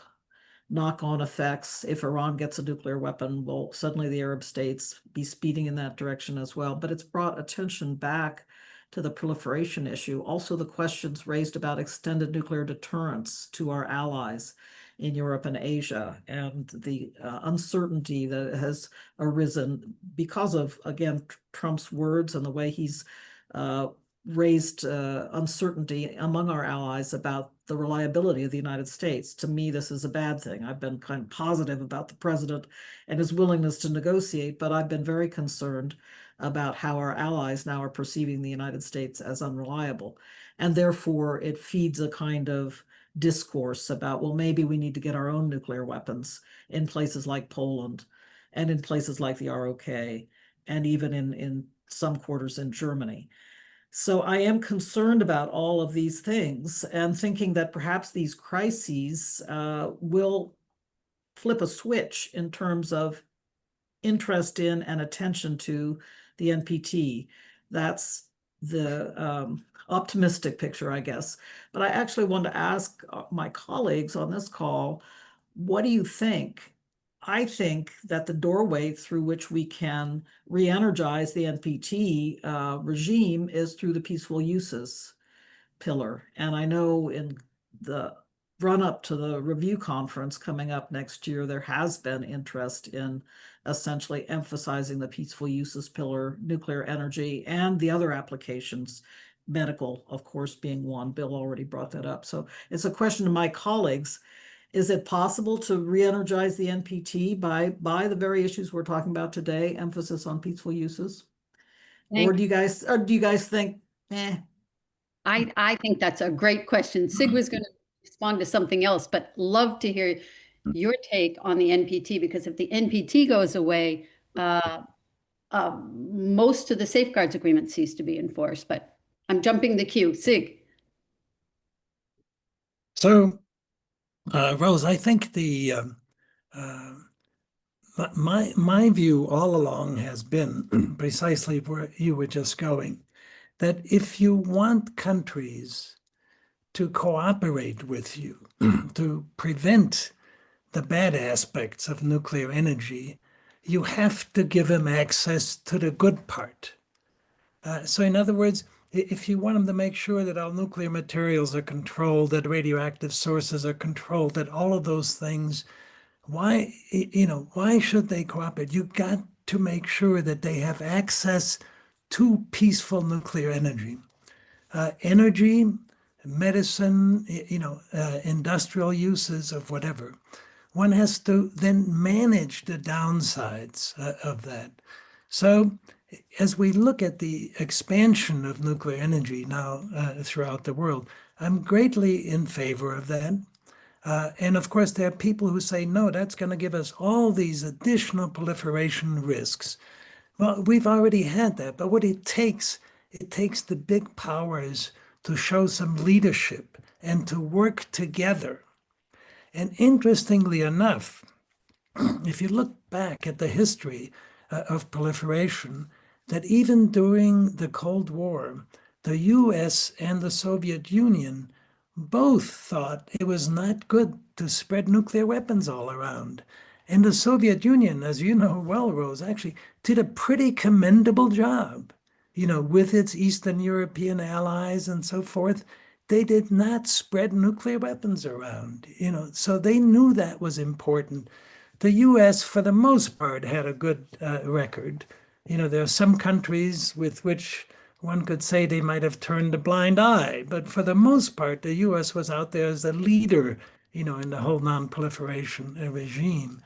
knock-on effects. If Iran gets a nuclear weapon, will suddenly the Arab states be speeding in that direction as well? But it's brought attention back to the proliferation issue. Also, the questions raised about extended nuclear deterrence to our allies in Europe and Asia, and the uncertainty that has arisen because of, again, Trump's words and the way he's raised uncertainty among our allies about the reliability of the United States. To me, this is a bad thing. I've been kind of positive about the president and his willingness to negotiate, but I've been very concerned about how our allies now are perceiving the United States as unreliable. And therefore, it feeds a kind of discourse about, well, maybe we need to get our own nuclear weapons in places like Poland and in places like the ROK and even in some quarters in Germany. So I am concerned about all of these things and thinking that perhaps these crises will flip a switch in terms of interest in and attention to the NPT. That's the optimistic picture, I guess. But I actually want to ask my colleagues on this call, what do you think? I think that the doorway through which we can re-energize the NPT regime is through the peaceful uses pillar. And I know in the run up to the review conference coming up next year, there has been interest in essentially emphasizing the peaceful uses pillar, nuclear energy, and the other applications, medical, of course, being one. Bill already brought that up. So it's a question to my colleagues. Is it possible to re-energize the NPT by the very issues we're talking about today, emphasis on peaceful uses? Or do you guys think, eh? I think that's a great question. Sig was going to respond to something else, but love to hear your take on the NPT, because if the NPT goes away, most of the safeguards agreement cease to be enforced. But I'm jumping the queue. Sig. So, Rose, I think my view all along has been precisely where you were just going, that if you want countries to cooperate with you to prevent the bad aspects of nuclear energy, you have to give them access to the good part. So in other words, if you want them to make sure that all nuclear materials are controlled, that radioactive sources are controlled, that all of those things, why should they cooperate? You got to make sure that they have access to peaceful nuclear energy. Energy, medicine, industrial uses of whatever. One has to then manage the downsides of that. So as we look at the expansion of nuclear energy now throughout the world, I'm greatly in favor of that. And of course, there are people who say, no, that's going to give us all these additional proliferation risks. Well, we've already had that, but what it takes the big powers to show some leadership and to work together. And interestingly enough, if you look back at the history of proliferation, that even during the Cold War, the US and the Soviet Union both thought it was not good to spread nuclear weapons all around. And the Soviet Union, as you know well, Rose, actually did a pretty commendable job, with its Eastern European allies and so forth. They did not spread nuclear weapons around, so they knew that was important. The US, for the most part, had a good record. There are some countries with which one could say they might have turned a blind eye, but for the most part, the US was out there as a leader, in the whole non-proliferation regime.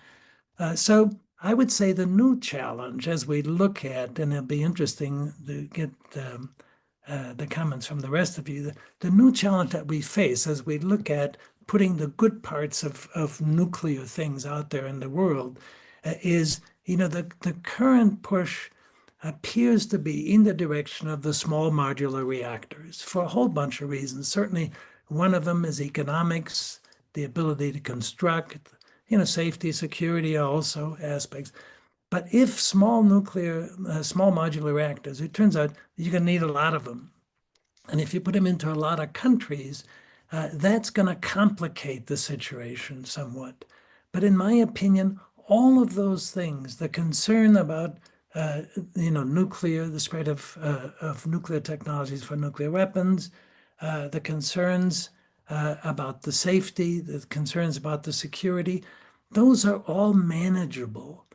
So I would say the new challenge as we look at, and it'll be interesting to get the comments from the rest of you, the new challenge that we face as we look at putting the good parts of nuclear things out there in the world is, the current push appears to be in the direction of the small modular reactors for a whole bunch of reasons. Certainly, one of them is economics, the ability to construct, safety, security are also aspects. But if small modular reactors, it turns out you're going to need a lot of them. And if you put them into a lot of countries, that's going to complicate the situation somewhat. But in my opinion, all of those things, the concern about nuclear, the spread of nuclear technologies for nuclear weapons, the concerns about the safety, the concerns about the security, those are all manageable.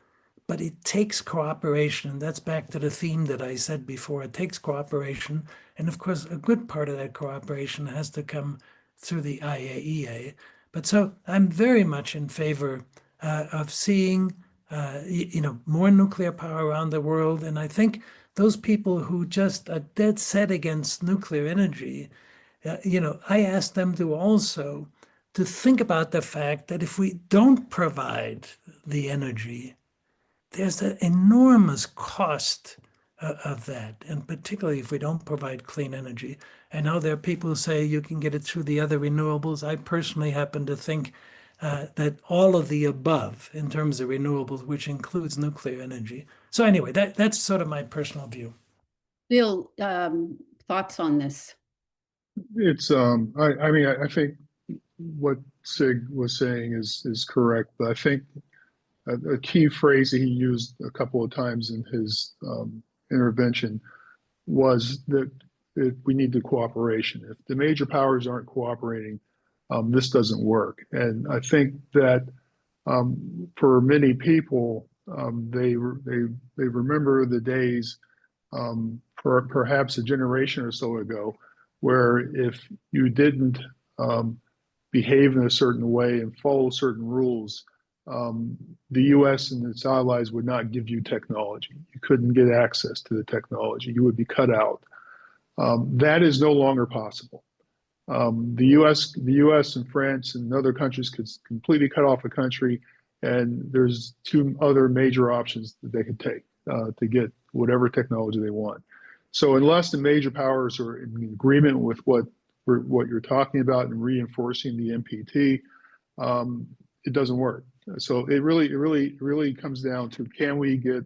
but it takes cooperation. And that's back to the theme that I said before. It takes cooperation. And of course, a good part of that cooperation has to come through the IAEA. But so I'm very much in favor of seeing more nuclear power around the world. And I think those people who just are dead set against nuclear energy, I ask them to think about the fact that if we don't provide the energy, there's an enormous cost of that, and particularly if we don't provide clean energy. I know there are people who say you can get it through the other renewables. I personally happen to think that all of the above in terms of renewables, which includes nuclear energy. So anyway, that's sort of my personal view. Bill, thoughts on this? It's I mean I think what Sig was saying is correct, but I think a key phrase that he used a couple of times in his intervention was that we need the cooperation. If the major powers aren't cooperating, this doesn't work. And I think that for many people, they remember the days, perhaps a generation or so ago, where if you didn't behave in a certain way and follow certain rules, the US and its allies would not give you technology. You couldn't get access to the technology. You would be cut out. That is no longer possible. The US and France and other countries could completely cut off a country, and there's two other major options that they could take to get whatever technology they want. So unless the major powers are in agreement with what you're talking about and reinforcing the NPT, it doesn't work. So it really comes down to, can we get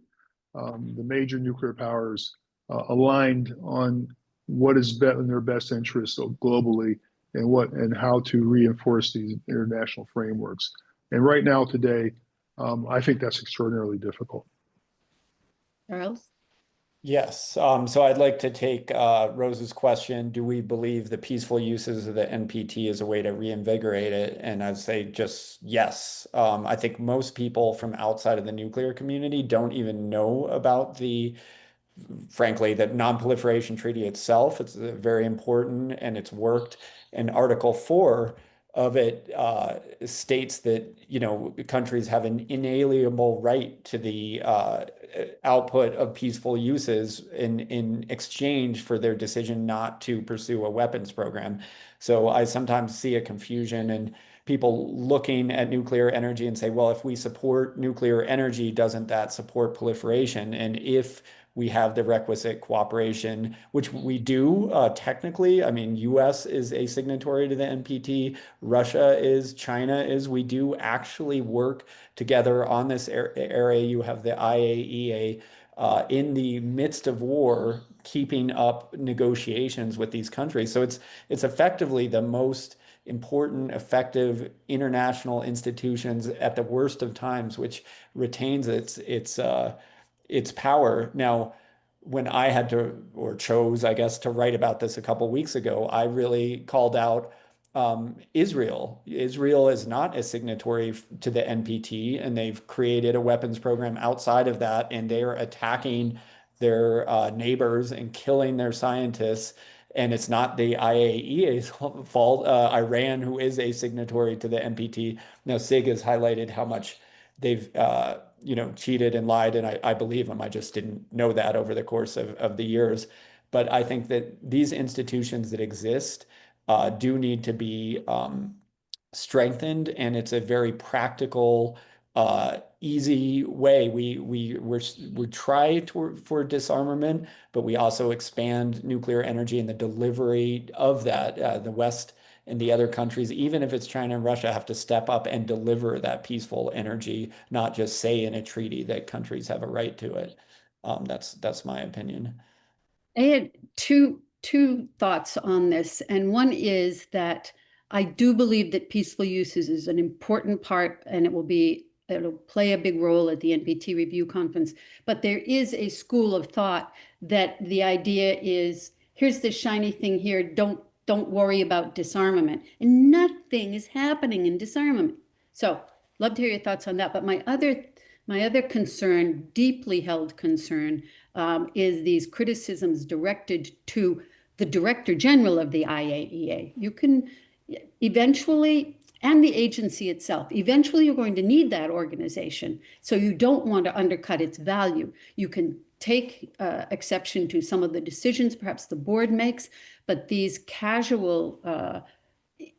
the major nuclear powers aligned on what is in their best interests globally, and how to reinforce these international frameworks. And right now, today, I think that's extraordinarily difficult. Charles? Yes. So I'd like to take Rose's question. Do we believe the peaceful uses of the NPT is a way to reinvigorate it? And I'd say just yes. I think most people from outside of the nuclear community don't even know about frankly, the non-proliferation treaty itself. It's very important, and it's worked. And Article 4 of it states that countries have an inalienable right to the output of peaceful uses in exchange for their decision not to pursue a weapons program. So I sometimes see a confusion in people looking at nuclear energy and say, well, if we support nuclear energy, doesn't that support proliferation? And if we have the requisite cooperation, which we do technically. I mean, US is a signatory to the NPT, Russia is, China is. We do actually work together on this area. You have the IAEA in the midst of war, keeping up negotiations with these countries. So it's effectively the most important, effective international institutions at the worst of times, which retains its power. Now, when I had to, or chose, I guess, to write about this a couple of weeks ago, I really called out Israel. Israel is not a signatory to the NPT, and they've created a weapons program outside of that, and they are attacking their neighbors and killing their scientists. And it's not the IAEA's fault. Iran, who is a signatory to the NPT, now Sig has highlighted how much they've cheated and lied, and I believe them. I just didn't know that over the course of the years. But I think that these institutions that exist do need to be strengthened, and it's a very practical, easy way. We try for disarmament, but we also expand nuclear energy and the delivery of that. The West and the other countries, even if it's China and Russia, have to step up and deliver that peaceful energy, not just say in a treaty that countries have a right to it. That's my opinion. I had two thoughts on this, and one is that I do believe that peaceful uses is an important part, and it'll play a big role at the NPT review conference. But there is a school of thought that the idea is, here's this shiny thing here, don't worry about disarmament. And nothing is happening in disarmament. So love to hear your thoughts on that. But my My other concern, deeply held concern, is these criticisms directed to the Director General of the IAEA. You can eventually, and the agency itself, eventually you're going to need that organization. So you don't want to undercut its value. You can take exception to some of the decisions perhaps the board makes, but these casual,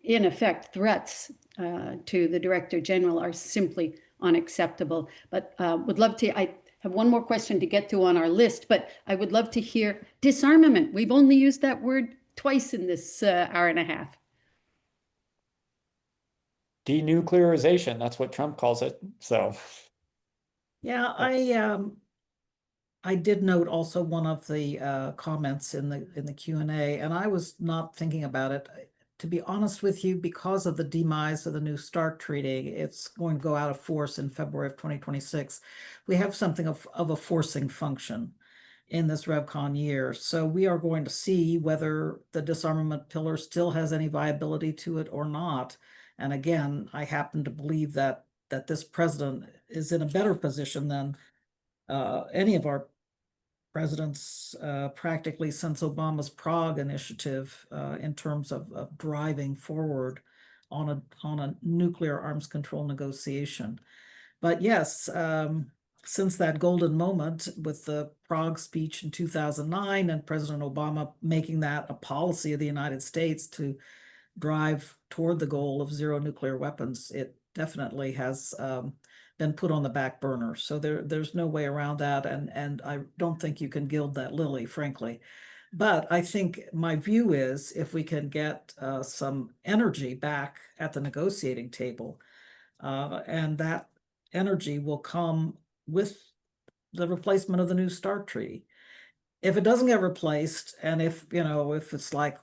in effect, threats to the Director General are simply unacceptable. But would love to, I have one more question to get to on our list, but I would love to hear disarmament. We've only used that word twice in this hour and a half. Denuclearization, that's what Trump calls it. So Yeah, I did note also one of the comments in the Q&A, and I was not thinking about it. To be honest with you, because of the demise of the New START Treaty, it's going to go out of force in February of 2026. We have something of a forcing function in this RevCon year. So we are going to see whether the disarmament pillar still has any viability to it or not. And again, I happen to believe that this president is in a better position than any of our presidents practically since Obama's Prague initiative in terms of driving forward on a nuclear arms control negotiation. But yes, since that golden moment with the Prague speech in 2009 and President Obama making that a policy of the United States to drive toward the goal of zero nuclear weapons, it definitely has been put on the back burner. So there's no way around that. And I don't think you can gild that lily, frankly. But I think my view is if we can get some energy back at the negotiating table, and that energy will come with the replacement of the New START Treaty. If it doesn't get replaced, and if it's like,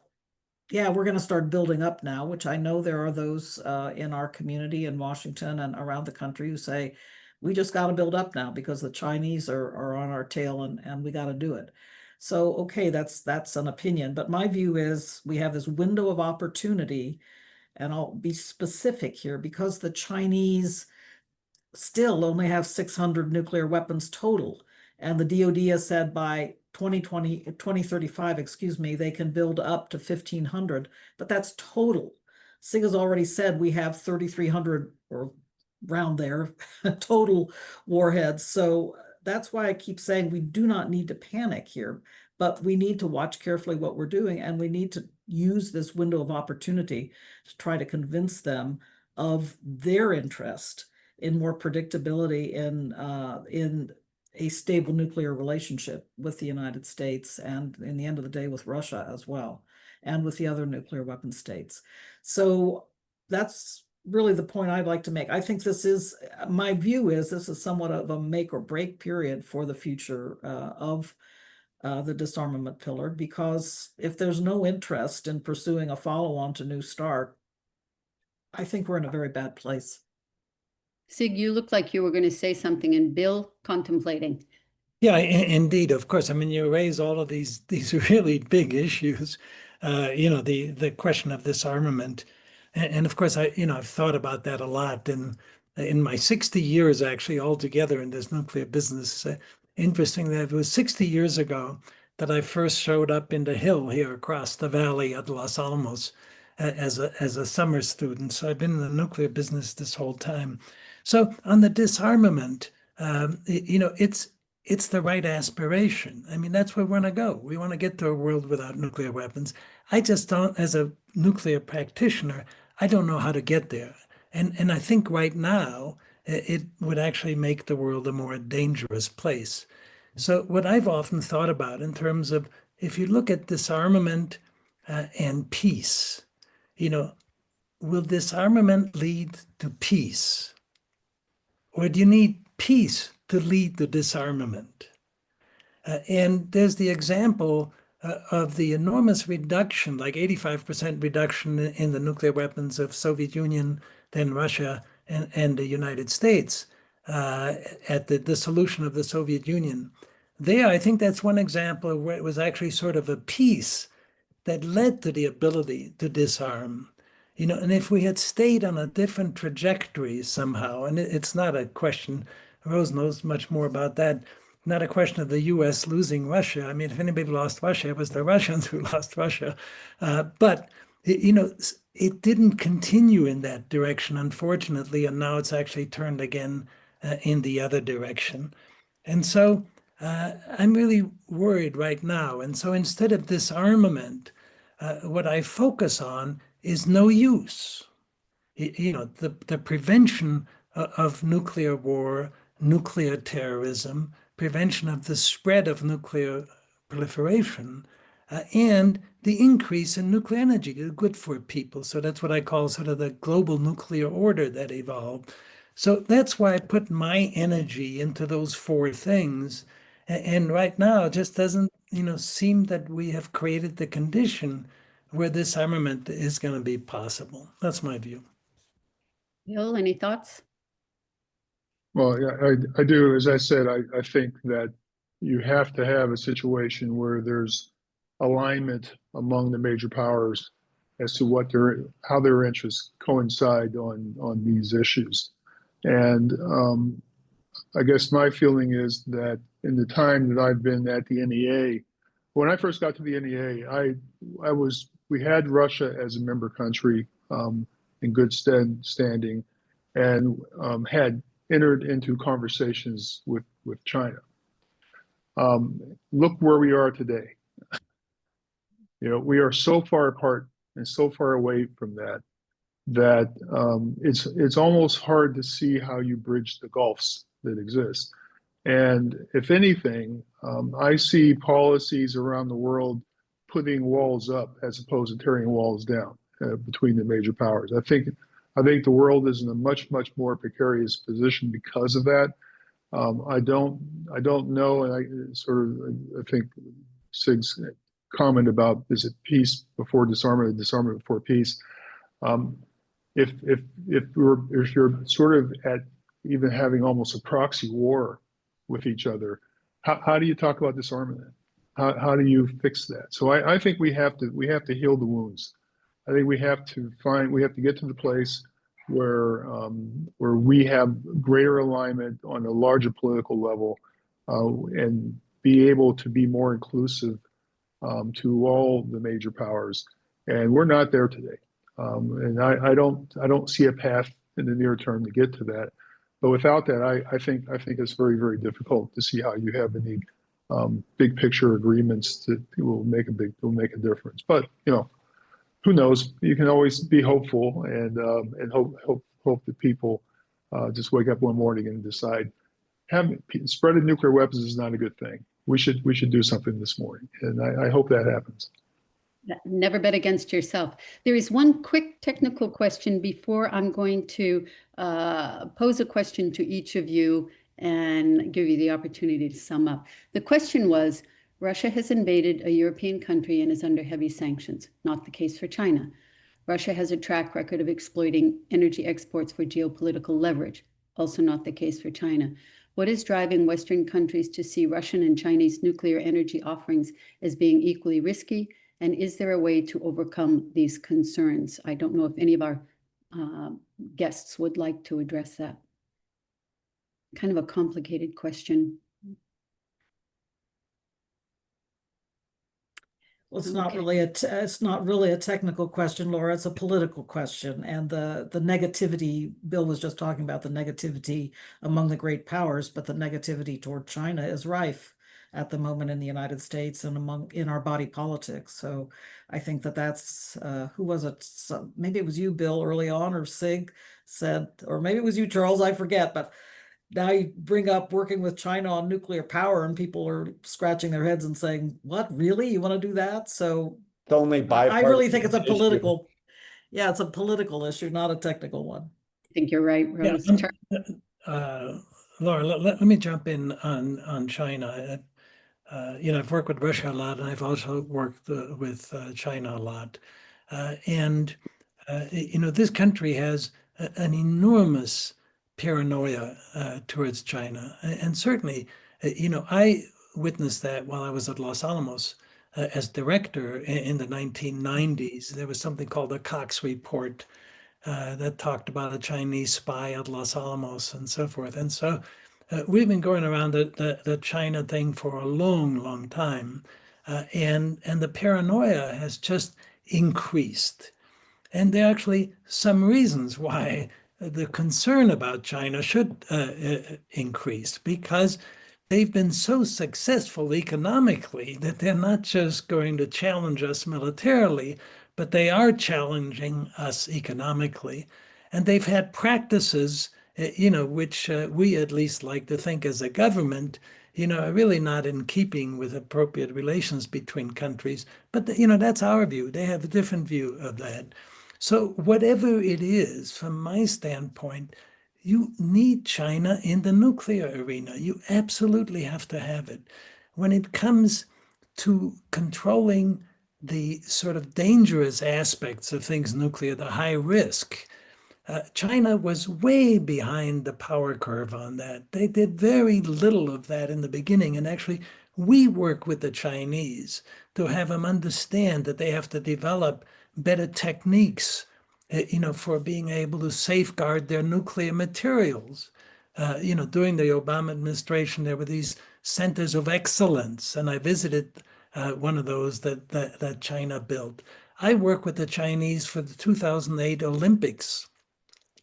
yeah, we're going to start building up now, which I know there are those in our community in Washington and around the country who say, we just got to build up now because the Chinese are on our tail and we got to do it. So, okay, that's an opinion. But my view is we have this window of opportunity, and I'll be specific here, because the Chinese still only have 600 nuclear weapons total. And the DoD has said by 2035, excuse me, they can build up to 1,500, but that's total. SIG has already said we have 3,300 or around there total warheads. So that's why I keep saying we do not need to panic here, but we need to watch carefully what we're doing, and we need to use this window of opportunity to try to convince them of their interest in more predictability in a stable nuclear relationship with the United States, and in the end of the day with Russia as well, and with the other nuclear weapon states. So that's really the point I'd like to make. I think my view is this is somewhat of a make or break period for the future of the disarmament pillar, because if there's no interest in pursuing a follow-on to New START, I think we're in a very bad place. Sig, you look like you were going to say something, and Bill contemplating. Yeah, indeed, of course. I mean, you raise all of these really big issues. The question of disarmament, and of course, I've thought about that a lot in my 60 years actually altogether in this nuclear business. Interesting that it was 60 years ago that I first showed up in the Hill here across the valley at Los Alamos as a summer student. So I've been in the nuclear business this whole time. So on the disarmament, it's the right aspiration. I mean, that's where we want to go. We want to get to a world without nuclear weapons. I just don't, as a nuclear practitioner, I don't know how to get there. And I think right now, it would actually make the world a more dangerous place. So what I've often thought about in terms of, if you look at disarmament and peace, will disarmament lead to peace? Or do you need peace to lead to disarmament? And there's the example of the enormous reduction, like 85% reduction in the nuclear weapons of Soviet Union, then Russia, and the United States at the dissolution of the Soviet Union. There, I think that's one example where it was actually sort of a peace that led to the ability to disarm. And if we had stayed on a different trajectory somehow, and it's not a question Rose knows much more about that. Not a question of the U.S. losing Russia. I mean, if anybody lost Russia, it was the Russians who lost Russia. But it didn't continue in that direction, unfortunately, and now it's actually turned again in the other direction. And so I'm really worried right now. And so instead of disarmament, what I focus on is no use. The prevention of nuclear war, nuclear terrorism, prevention of the spread of nuclear proliferation, and the increase in nuclear energy is good for people. So that's what I call sort of the global nuclear order that evolved. So that's why I put my energy into those four things. And right now, it just doesn't, seem that we have created the condition where this armament is going to be possible. That's my view. Bill, any thoughts? Well, yeah, I do. As I said, I think that you have to have a situation where there's alignment among the major powers as to how their interests coincide on these issues. And I guess my feeling is that in the time that I've been at the NEA, when I first got to the NEA, we had Russia as a member country in good standing, and had entered into conversations with China. Look where we are today. We are so far apart and so far away from that it's almost hard to see how you bridge the gulfs that exist. And if anything, I see policies around the world putting walls up as opposed to tearing walls down between the major powers. I think the world is in a much more precarious position because of that. I don't know, and I think Sig's comment about, is it peace before disarmament, or disarmament before peace? If you're sort of at even having almost a proxy war with each other, how do you talk about disarmament? How do you fix that? So I think we have to heal the wounds. I think we have to get to the place where we have greater alignment on a larger political level, and be able to be more inclusive to all the major powers. And we're not there today. And I don't see a path in the near term to get to that. But without that, I think it's very difficult to see how you have any big picture agreements that will make a difference. But who knows? You can always be hopeful and hope that people just wake up one morning and decide spreading nuclear weapons is not a good thing. We should do something this morning, and I hope that happens. Never bet against yourself. There is one quick technical question before I'm going to pose a question to each of you and give you the opportunity to sum up. The question was, Russia has invaded a European country and is under heavy sanctions. Not the case for China. Russia has a track record of exploiting energy exports for geopolitical leverage. Also not the case for China. What is driving Western countries to see Russian and Chinese nuclear energy offerings as being equally risky? And is there a way to overcome these concerns? I don't know if any of our guests would like to address that. Kind of a complicated question. Well, it's not really a technical question, Laura. It's a political question, and the negativity Bill was just talking about, the negativity among the great powers, but the negativity toward China is rife at the moment in the United States and in our body politics. So I think that's who was it? So maybe it was you, Bill, early on, or Sig said, or maybe it was you, Charles. I forget, but. Now you bring up working with China on nuclear power, and people are scratching their heads and saying, "What, really? You want to do that?" So It's only I really think it's a bipartisan issue. political, yeah, it's a political issue, not a technical one. I think you're right, Rose. Laura, let me jump in on China. I've worked with Russia a lot, and I've also worked with China a lot. This country has an enormous paranoia towards China. And certainly, I witnessed that while I was at Los Alamos as director in the 1990s. There was something called the Cox Report that talked about a Chinese spy at Los Alamos and so forth. And so we've been going around the China thing for a long, long time, and the paranoia has just increased. And there are actually some reasons why the concern about China should increase, because they've been so successful economically that they're not just going to challenge us militarily, but they are challenging us economically. And they've had practices, which we at least like to think as a government, are really not in keeping with appropriate relations between countries. But, that's our view. They have a different view of that. So whatever it is, from my standpoint, you need China in the nuclear arena. You absolutely have to have it. When it comes to controlling the sort of dangerous aspects of things nuclear, the high risk, China was way behind the power curve on that. They did very little of that in the beginning. And actually, we work with the Chinese to have them understand that they have to develop better techniques, for being able to safeguard their nuclear materials. During the Obama administration, there were these centers of excellence, and I visited one of those that China built. I work with the Chinese for the 2008 Olympics,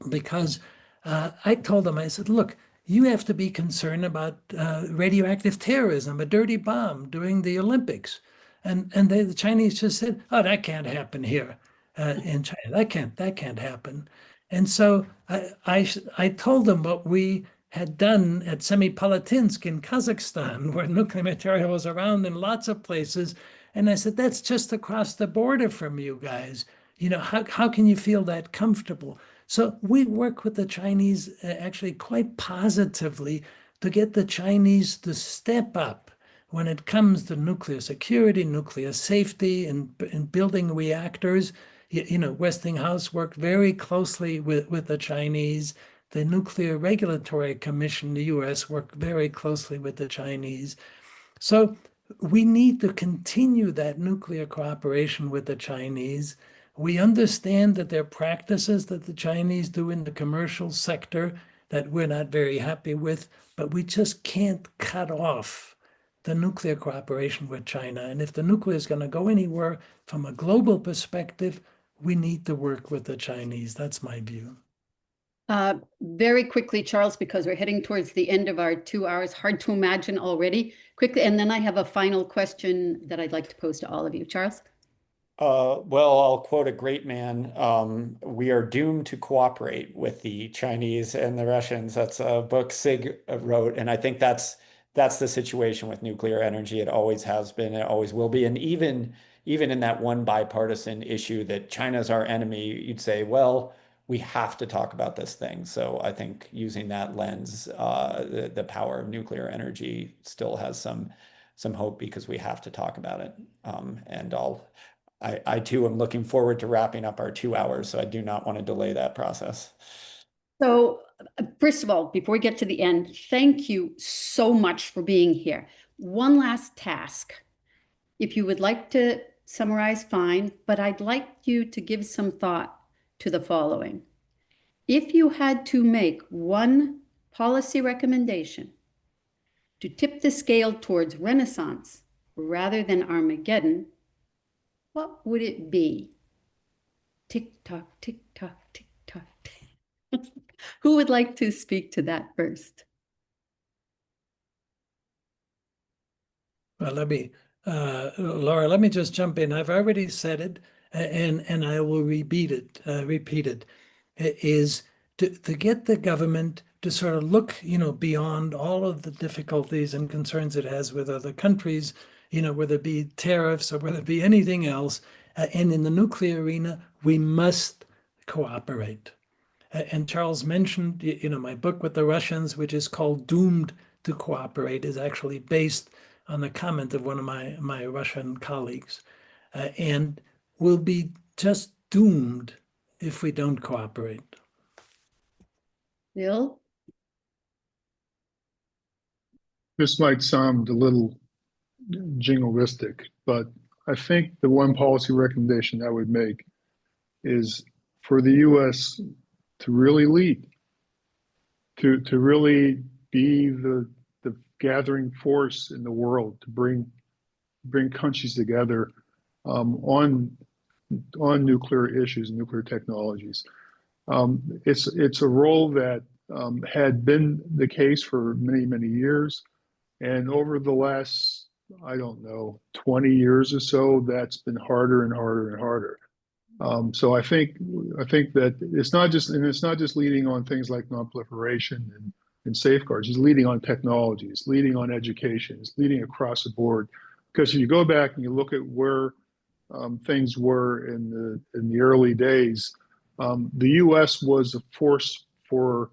because I told them, I said, look, you have to be concerned about radioactive terrorism, a dirty bomb during the Olympics. And the Chinese just said, oh, that can't happen here in China. That can't happen. And so I told them what we had done at Semipalatinsk in Kazakhstan, where nuclear material was around in lots of places. And I said, that's just across the border from you guys. How can you feel that comfortable? So we work with the Chinese actually quite positively to get the Chinese to step up when it comes to nuclear security, nuclear safety, and building reactors. Westinghouse worked very closely with the Chinese. The Nuclear Regulatory Commission in the US worked very closely with the Chinese. So we need to continue that nuclear cooperation with the Chinese. We understand that there are practices that the Chinese do in the commercial sector that we're not very happy with, but we just can't cut off the nuclear cooperation with China. And if the nuclear is going to go anywhere from a global perspective, we need to work with the Chinese. That's my view. Very quickly, Charles, because we're heading towards the end of our 2 hours. Hard to imagine already. Quickly, and then I have a final question that I'd like to pose to all of you. Charles? Well, I'll quote a great man. We are doomed to cooperate with the Chinese and the Russians. That's a book Sig wrote, and I think that's the situation with nuclear energy. It always has been, it always will be. And even in that one bipartisan issue that China's our enemy, you'd say, well, we have to talk about this thing. So I think using that lens, the power of nuclear energy still has some hope, because we have to talk about it. And I too am looking forward to wrapping up our 2 hours, so I do not want to delay that process. So first of all, before we get to the end, thank you so much for being here. One last task. If you would like to summarize, fine, but I'd like you to give some thought to the following. If you had to make one policy recommendation to tip the scale towards Renaissance rather than Armageddon, what would it be? Tick tock, tick tock, tick tock. Who would like to speak to that first? Well, Laura, let me just jump in. I've already said it, and I will repeat it. It is to get the government to sort of look, beyond all of the difficulties and concerns it has with other countries, whether it be tariffs or whether it be anything else. And in the nuclear arena, we must cooperate. And Charles mentioned, my book with the Russians, which is called Doomed to Cooperate, is actually based on the comment of one of my Russian colleagues. And we'll be just doomed if we don't cooperate. Bill? This might sound a little jingoistic, but I think the one policy recommendation I would make is for the U.S. to really lead, to really be the gathering force in the world to bring countries together on nuclear issues and nuclear technologies. It's a role that had been the case for many years, and over the last, I don't know, 20 years or so, that's been harder and harder and harder. So I think that it's not just leading on things like non-proliferation and safeguards. It's leading on technology. It's leading on education. It's leading across the board. Because if you go back and you look at where things were in the early days, the U.S. was a force for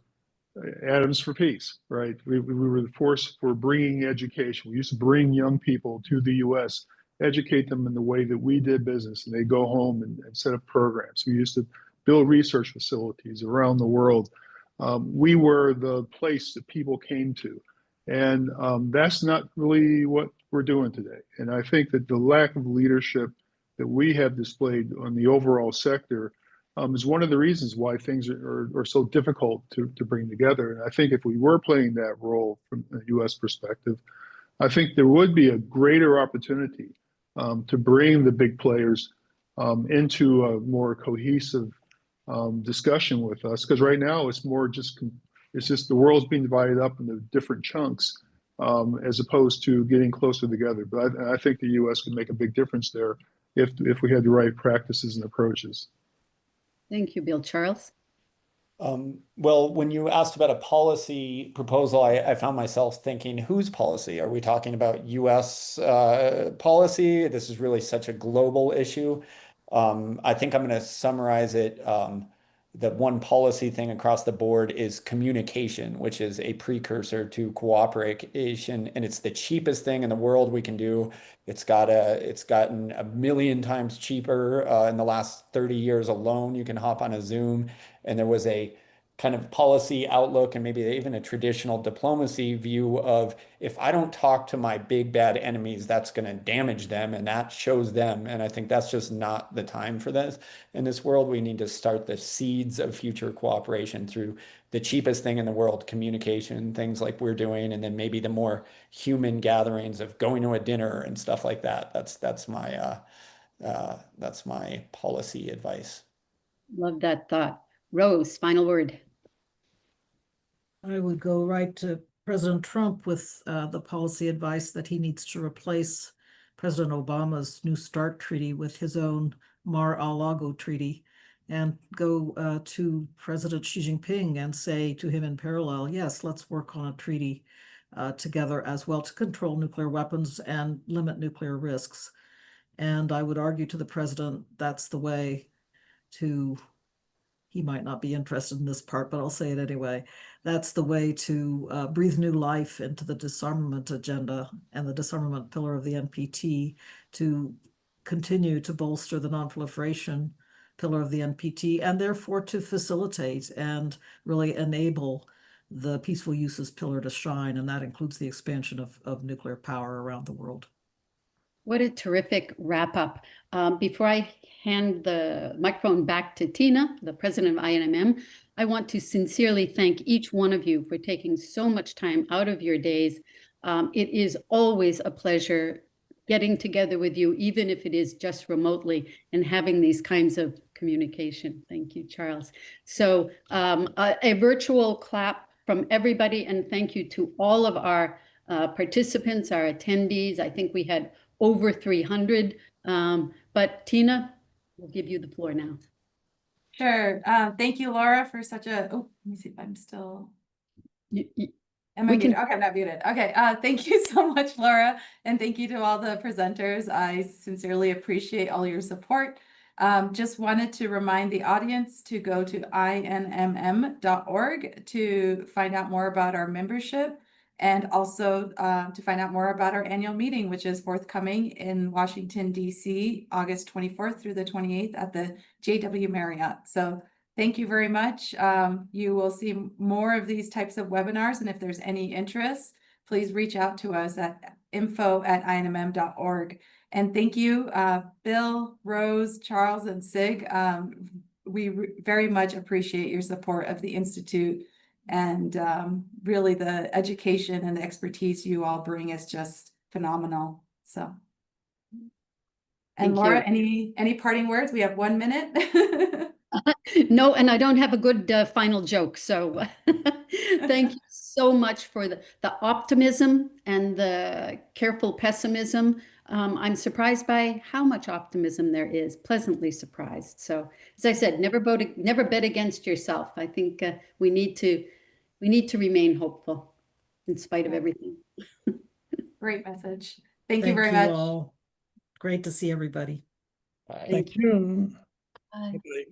atoms for peace, right? We were the force for bringing education. We used to bring young people to the U.S., educate them in the way that we did business, and they go home and set up programs. We used to build research facilities around the world. We were the place that people came to. And that's not really what we're doing today. And I think that the lack of leadership that we have displayed on the overall sector is one of the reasons why things are so difficult to bring together. And I think if we were playing that role from a U.S. perspective, I think there would be a greater opportunity to bring the big players into a more cohesive discussion with us. Because right now it's just the world's being divided up into different chunks as opposed to getting closer together. But I think the U.S. could make a big difference there if we had the right practices and approaches. Thank you, Bill. Charles? Well, when you asked about a policy proposal, I found myself thinking, whose policy? Are we talking about U.S. Policy? This is really such a global issue. I think I'm going to summarize it. The one policy thing across the board is communication, which is a precursor to cooperation, and it's the cheapest thing in the world we can do. It's gotten a million times cheaper in the last 30 years alone. You can hop on a Zoom, and there was a kind of policy outlook and maybe even a traditional diplomacy view of, if I don't talk to my big bad enemies, that's going to damage them, and that shows them. And I think that's just not the time for this. In this world, we need to start the seeds of future cooperation through the cheapest thing in the world, communication, things like we're doing, and then maybe the more human gatherings of going to a dinner and stuff like that. That's my policy advice. Love that thought. Rose, final word. I would go right to President Trump with the policy advice that he needs to replace President Obama's New START treaty with his own Mar-a-Lago treaty, and go to President Xi Jinping and say to him in parallel, yes, let's work on a treaty together as well to control nuclear weapons and limit nuclear risks. And I would argue to the president, that's the way to, he might not be interested in this part, but I'll say it anyway. That's the way to breathe new life into the disarmament agenda and the disarmament pillar of the NPT, to continue to bolster the non-proliferation pillar of the NPT, and therefore to facilitate and really enable the peaceful uses pillar to shine. And that includes the expansion of nuclear power around the world. What a terrific wrap up. Before I hand the microphone back to Tina, the president of INMM, I want to sincerely thank each one of you for taking so much time out of your days. It is always a pleasure getting together with you, even if it is just remotely, and having these kinds of communication. Thank you, Charles. So a virtual clap from everybody, and thank you to all of our participants, our attendees. I think we had over 300, but Tina, we'll give you the floor now. Sure. Thank you, Laura, for such a, oh, let me see if I'm still, am I we muted? can- Okay, I'm not muted. Okay, thank you so much, Laura, and thank you to all the presenters. I sincerely appreciate all your support. Just wanted to remind the audience to go to inmm.org to find out more about our membership, and also to find out more about our annual meeting, which is forthcoming in Washington, D.C., August 24th through the 28th at the JW Marriott. So thank you very much. You will see more of these types of webinars, and if there's any interest, please reach out to us at info@inmm.org. And thank you, Bill, Rose, Charles, and Sig. We very much appreciate your support of the Institute And really the education and the expertise you all bring is just phenomenal. So. And Thank Laura, you. any parting words? We have 1 minute. No, and I don't have a good final joke. So thank you so much for the optimism and the careful pessimism. I'm surprised by how much optimism there is, pleasantly surprised. So as I said, never bet against yourself. I think we need to remain hopeful in spite of everything. Great message. Thank you Thank very you much. all. Great to see everybody. Bye. Thank you. Bye. Bye.